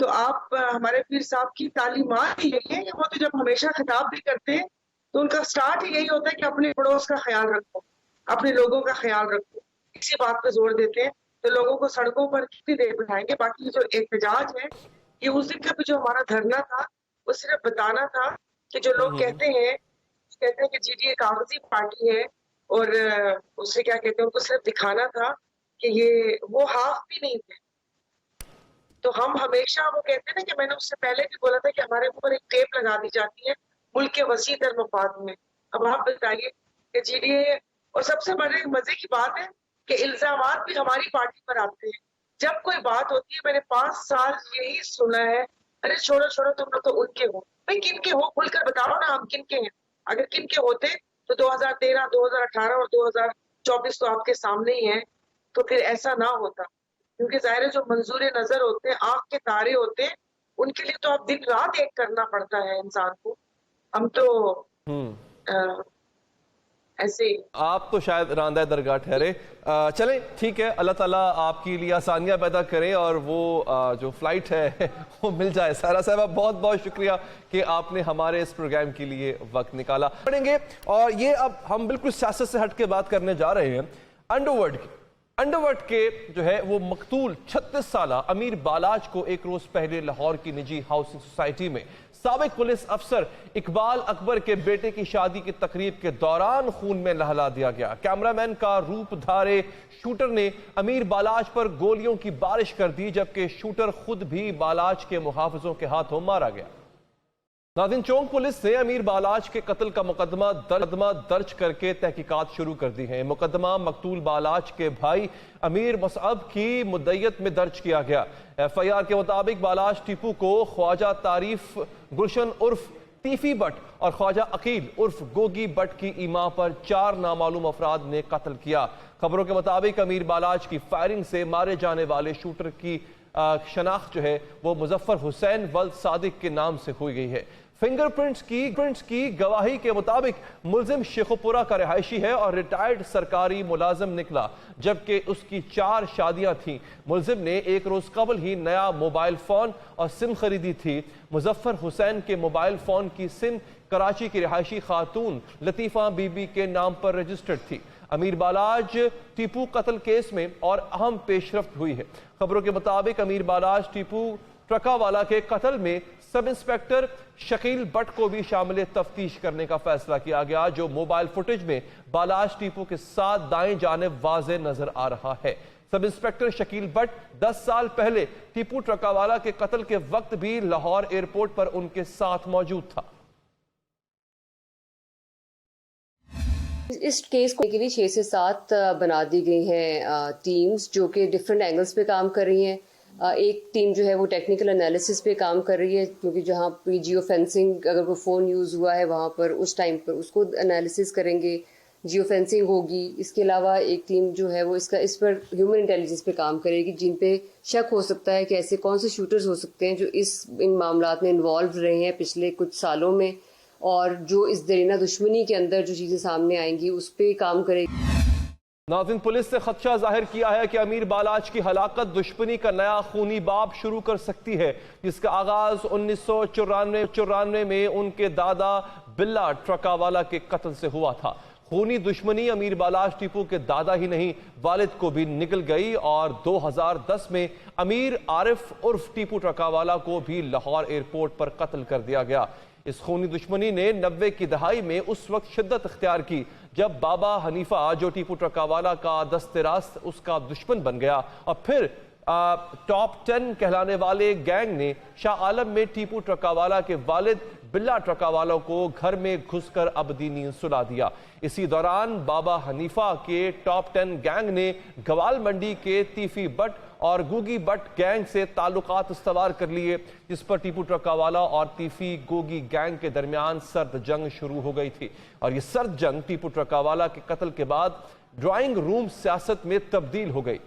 S7: तो आप हमारे पीर साहब की तालीमात ही यही है कि वो तो जब हमेशा खिताब भी करते हैं तो उनका स्टार्ट ही यही होता है कि अपने पड़ोस का ख्याल रखो, अपने लोगों का ख्याल रखो, इसी बात पे जोर देते हैं। तो लोगों को सड़कों पर कितनी देर बिठाएंगे? बाकी जो एहतजाज है, ये उस दिन का भी जो हमारा धरना था, वो सिर्फ बताना था कि जो लोग कहते हैं कि जीडीए कागजी पार्टी है, और उससे क्या कहते हैं, उनको सिर्फ दिखाना था कि ये वो हाफ भी नहीं थे। तो हम हमेशा, वो कहते हैं ना कि मैंने उससे पहले भी बोला था कि हमारे ऊपर एक टेप लगा दी जाती है मुल्क के वसी दर मफाद में। अब आप बताइए कि जीडीए, और सबसे बड़े मजे की बात है कि इल्जामात भी हमारी पार्टी पर आते हैं। जब कोई बात होती है, मैंने 5 साल यही सुना है, अरे छोड़ो छोड़ो, तुम लोग तो उनके हो। भाई किन के हो, खुलकर बताओ ना, हम किन के हैं। अगर किन के होते तो 2013, 2018 और 2024 तो आपके सामने ही है, तो फिर ऐसा ना होता। क्योंकि जाहिर है जो मंजूर नजर होते हैं, आंख के तारे होते हैं, उनके लिए तो आप दिन रात एक करना पड़ता है इंसान को। हम तो अ, ऐसे
S1: आप तो शायद रांदा दरगाह ठहरे। चलें, ठीक है, अल्लाह ताला आपके लिए आसानियां पैदा करें और वो जो फ्लाइट है वो मिल जाए। सायरा साहिबा, बहुत बहुत शुक्रिया कि आपने हमारे इस प्रोग्राम के लिए वक्त निकाला। पढ़ेंगे, और ये अब हम बिल्कुल सियासत से हट के बात करने जा रहे हैं अंडरवर्ल्ड की। अंडरवर्ल्ड के जो है वो मकतूल 36 साल अमीर बालाज को एक रोज पहले लाहौर की निजी हाउसिंग सोसाइटी में साबिक पुलिस अफसर इकबाल अकबर के बेटे की शादी की तकरीब के दौरान खून में नहला दिया गया। कैमरामैन का रूप धारे शूटर ने अमीर बालाज पर गोलियों की बारिश कर दी, जबकि शूटर खुद भी बालाज के मुहाफिजों के हाथों मारा गया। नादिन चौक पुलिस ने अमीर बालाज के कत्ल का मुकदमा दर्ज करके तहकीकात शुरू कर दी है। मुकदमा मकतूल बालाज के भाई अमीर मसअब की मुद्दयत में दर्ज किया गया। एफआईआर के मुताबिक बालाज टीपू को ख्वाजा तारीफ गुलशन उर्फ तीफी बट और ख्वाजा अकील उर्फ गोगी बट की इमा पर 4 नामालूम अफराद ने कत्ल किया। खबरों के मुताबिक अमीर बालाज की फायरिंग से मारे जाने वाले शूटर की शनाख्त जो है वो मुजफ्फर हुसैन वल्द सादिक के नाम से हुई गई है। फिंगरप्रिंट्स की गवाही के मुताबिक मुलजिम शेखुपुरा का रिहायशी है और रिटायर्ड सरकारी मुलाजिम निकला, जबकि उसकी 4 शादियां थीं। मुलजिम ने एक रोज कबल ही नया मोबाइल फोन और सिम खरीदी थी। मुजफ्फर हुसैन के मोबाइल फोन की सिम कराची की रिहायशी खातून लतीफा बीबी के नाम पर रजिस्टर्ड थी। अमीर बालाज टीपू कत्ल केस में और अहम पेशरफ्त हुई है। खबरों के मुताबिक अमीर बालाज टीपू ट्रकावाला के कत्ल में सब इंस्पेक्टर शकील बट को भी शामिल तफ्तीश करने का फैसला किया गया, जो मोबाइल फुटेज में बालाज टीपू के साथ दाएं जानिब वाज़े नजर आ रहा है। सब इंस्पेक्टर शकील बट 10 साल पहले टीपू ट्रकावाला के कत्ल के वक्त भी लाहौर एयरपोर्ट पर उनके साथ मौजूद था।
S8: इस केस को के लिए 6 से 7 बना दी गई हैं टीम्स, जो कि डिफरेंट एंगल्स पे काम कर रही हैं। ایک ٹیم جو ہے وہ ٹیکنیکل انالیسس پہ کام کر رہی ہے، کیونکہ جہاں پہ جیو فینسنگ اگر کوئی فون یوز ہوا ہے وہاں پر اس ٹائم پر اس کو انالیسس کریں گے، جیو فینسنگ ہوگی. اس کے علاوہ ایک ٹیم جو ہے وہ اس پر ہیومن انٹیلیجنس پہ کام کرے گی، جن پہ شک ہو سکتا ہے کہ ایسے کون سے شوٹرز ہو سکتے ہیں جو ان معاملات میں انوالو رہے ہیں پچھلے کچھ سالوں میں، اور جو اس درینہ دشمنی کے اندر جو چیزیں سامنے آئیں گی اس پہ کام کرے گی.
S1: ناظرین، پولیس نے خدشہ ظاہر کیا ہے کہ امیر بالاچ کی ہلاکت دشمنی کا نیا خونی باب شروع کر سکتی ہے، جس کا آغاز 1994 میں ان کے دادا بلا ٹرکاوالا کے قتل سے ہوا تھا. خونی دشمنی امیر بالاچ ٹیپو کے دادا ہی نہیں والد کو بھی نگل گئی، اور 2010 میں امیر عارف عرف ٹیپو ٹرکاوالا کو بھی لاہور ایئرپورٹ پر قتل کر دیا گیا. اس خونی دشمنی نے 90 کی دہائی میں اس وقت شدت اختیار کی جب بابا حنیفہ جو ٹیپو ٹرکاوالا کا دست راست اس کا دشمن بن گیا، اور پھر ٹاپ 10 کہلانے والے گینگ نے شاہ عالم میں ٹیپو ٹرکاوالا کے والد بلا ٹرکاوالا کو گھر میں گھس کر ابدی نیند سلا دیا. اسی دوران بابا حنیفہ کے ٹاپ 10 گینگ نے گوال منڈی کے تیفی بٹ اور گوگی بٹ گینگ سے تعلقات استوار کر لیے، جس پر ٹیپو ٹرکاوالا اور تیفی گوگی گینگ کے درمیان سرد جنگ شروع ہو گئی تھی. اور یہ سرد جنگ ٹیپو ٹرکاوالا کے قتل کے بعد ڈرائنگ روم سیاست میں تبدیل ہو گئی.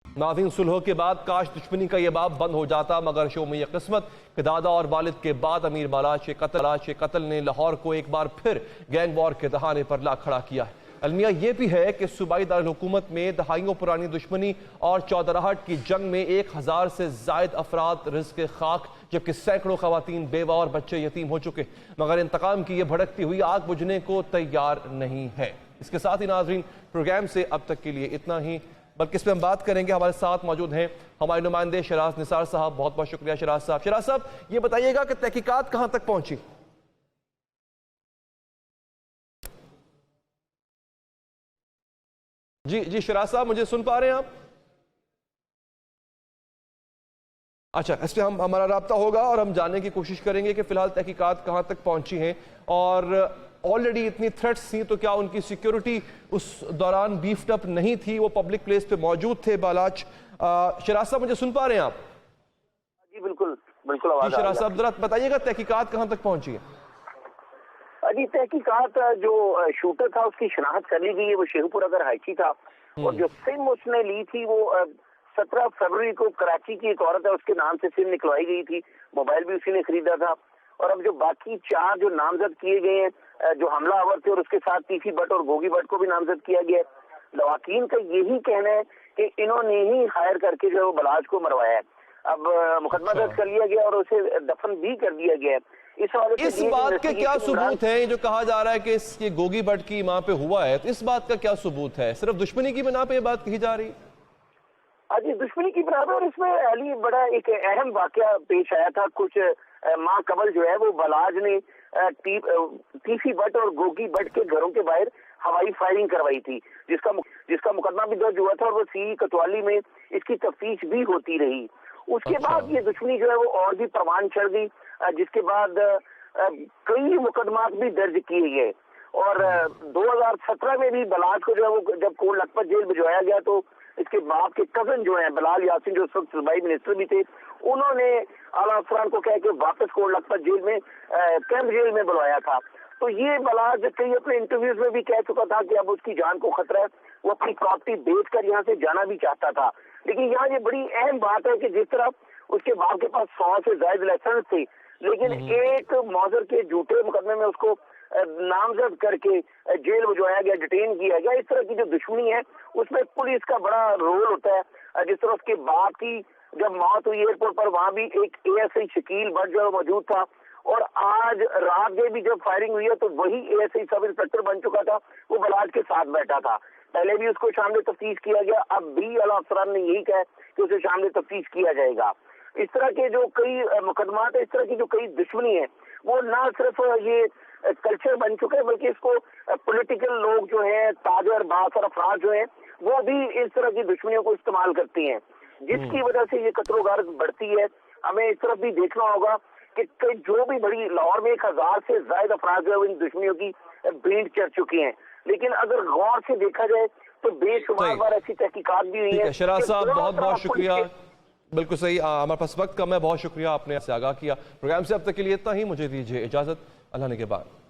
S1: ناظرین، صلح کے بعد کاش دشمنی کا یہ باب بند ہو جاتا، مگر شوم یہ قسمت کہ دادا اور والد کے بعد امیر بالاچ کے قتل نے لاہور کو ایک بار پھر گینگ وار کے دہانے پر لا کھڑا کیا ہے. المیہ یہ بھی ہے کہ صوبائی دارالحکومت میں دہائیوں پرانی دشمنی اور چودراہٹ کی جنگ میں 1000 سے زائد افراد رزق خاک، جبکہ سینکڑوں خواتین بیوہ اور بچے یتیم ہو چکے، مگر انتقام کی یہ بھڑکتی ہوئی آگ بجھنے کو تیار نہیں ہے. اس کے ساتھ ہی ناظرین، پروگرام سے اب تک کے لیے اتنا ہی، بلکہ اس پہ ہم بات کریں گے. ہمارے ساتھ موجود ہیں ہمارے نمائندے شراز نثار صاحب. بہت بہت شکریہ شراز صاحب. شراز صاحب، یہ بتائیے گا کہ تحقیقات کہاں تک پہنچی؟ جی شراز صاحب، مجھے سن پا رہے ہیں آپ؟ اچھا، اس پہ ہمارا رابطہ ہوگا اور ہم جاننے کی کوشش کریں گے کہ فی الحال تحقیقات کہاں تک پہنچی ہیں، اور آلریڈی اتنی تھریٹس تھیں تو کیا ان کی سیکیورٹی اس دوران بیفڈ اپ نہیں تھی؟ وہ پبلک پلیس پہ موجود تھے بالاچ. شراز صاحب، مجھے سن پا رہے ہیں آپ؟
S9: جی بالکل.
S1: جی شراز صاحب، ذرا بتائیے گا تحقیقات کہاں تک پہنچی ہے؟
S9: جی، تحقیقات جو شوٹر تھا اس کی شناخت کر لی گئی ہے. وہ شیخو پورہ کا رہائشی تھا، اور جو سم اس نے لی تھی وہ 17 فروری کو کراچی کی ایک عورت ہے اس کے نام سے سم نکلوائی گئی تھی. موبائل بھی اسی نے خریدا تھا. اور اب جو باقی 4 جو نامزد کیے گئے ہیں جو حملہ آور تھے، اور اس کے ساتھ تیفی بٹ اور گوگی بٹ کو بھی نامزد کیا گیا ہے. لواحقین کا یہی کہنا ہے کہ انہوں نے ہی ہائر کر کے جو بالاچ کو مروایا ہے. اب مقدمہ درج کر لیا گیا اور اسے دفن بھی کر دیا گیا ہے.
S1: اس بات کے کیا ثبوت ہیں؟ جو کہا جا رہا ہے کہ یہ گوگی بٹ کی ماں پہ ہوا ہے، تو اس بات کا کیا ثبوت ہے؟ صرف دشمنی کی بنا پہ یہ بات کہی جا رہی ہے؟
S9: جی، دشمنی کی بنا پہ. اور اس میں علی بڑا ایک اہم واقعہ پیش آیا تھا. کچھ ماہ قبل جو ہے وہ بالاچ نے تیفی بٹ اور گوگی بٹ کے گھروں کے باہر ہوائی فائرنگ کروائی تھی، جس کا مقدمہ بھی درج ہوا تھا، اور وہ سی کوتوالی میں اس کی تفتیش بھی ہوتی رہی. اس کے بعد یہ دشمنی جو ہے وہ اور بھی پروان چڑھ گئی، جس کے بعد کئی مقدمات بھی درج کیے گئے. اور 2017 میں بھی بالاچ کو جو ہے وہ جب کوٹ لکھپت جیل بھجوایا گیا تو اس کے باپ کے کزن جو ہیں بلال یاسین، جو اس وقت صوبائی منسٹر بھی تھے، انہوں نے اعلیٰ افسران کو کہہ کے واپس کوٹ لکھپت جیل میں کیمپ جیل میں بلوایا تھا. تو یہ بالاچ کئی اپنے انٹرویوز میں بھی کہہ چکا تھا کہ اب اس کی جان کو خطرہ ہے. وہ اپنی پراپرٹی بیچ کر یہاں سے جانا بھی چاہتا تھا. لیکن یہاں یہ بڑی اہم بات ہے کہ جس طرح اس کے باپ کے پاس 100 سے زائد لائسنس تھے، لیکن ایک معذر کے جھوٹے مقدمے میں اس کو نامزد کر کے جیل بھجوایا گیا، ڈیٹین کیا گیا. اس طرح کی جو دشمنی ہے اس میں پولیس کا بڑا رول ہوتا ہے. جس طرح اس کے باپ کی جب موت ہوئی ایئرپورٹ پر، وہاں بھی ایک ASI شکیل بٹ جو موجود تھا، اور آج رات میں بھی جب فائرنگ ہوئی ہے تو وہی ASI سب انسپیکٹر بن چکا تھا، وہ بالاچ کے ساتھ بیٹھا تھا. پہلے بھی اس کو شامل تفتیش کیا گیا، اب بھی اعلیٰ افسران نے یہی کہا کہ اسے شامل تفتیش کیا جائے گا. اس طرح کے جو کئی مقدمات ہیں، اس طرح کی جو کئی دشمنی ہے، وہ نہ صرف یہ کلچر بن چکا ہے، بلکہ اس کو پولیٹیکل لوگ جو ہیں، تاجر بااثر افراد جو ہیں، وہ بھی اس طرح کی دشمنیوں کو استعمال کرتے ہیں، جس کی وجہ سے یہ قتل و غارت بڑھتی ہے. ہمیں اس طرف بھی دیکھنا ہوگا کہ جو بھی بڑی لاہور میں 1000 سے زائد افراد جو ہے ان دشمنیوں کی بھیڑ چڑھ چکی ہیں. لیکن اگر غور سے دیکھا جائے تو بے شمار بار ایسی تحقیقات بھی ہوئی ہیں.
S1: شہراز صاحب بہت بہت شکریہ. بالکل صحیح, ہمارے پاس وقت کم ہے. بہت شکریہ, آپ نے سے آگاہ کیا. پروگرام سے اب تک کے لیے اتنا ہی. مجھے دیجیے اجازت. اللہ نے کے بعد.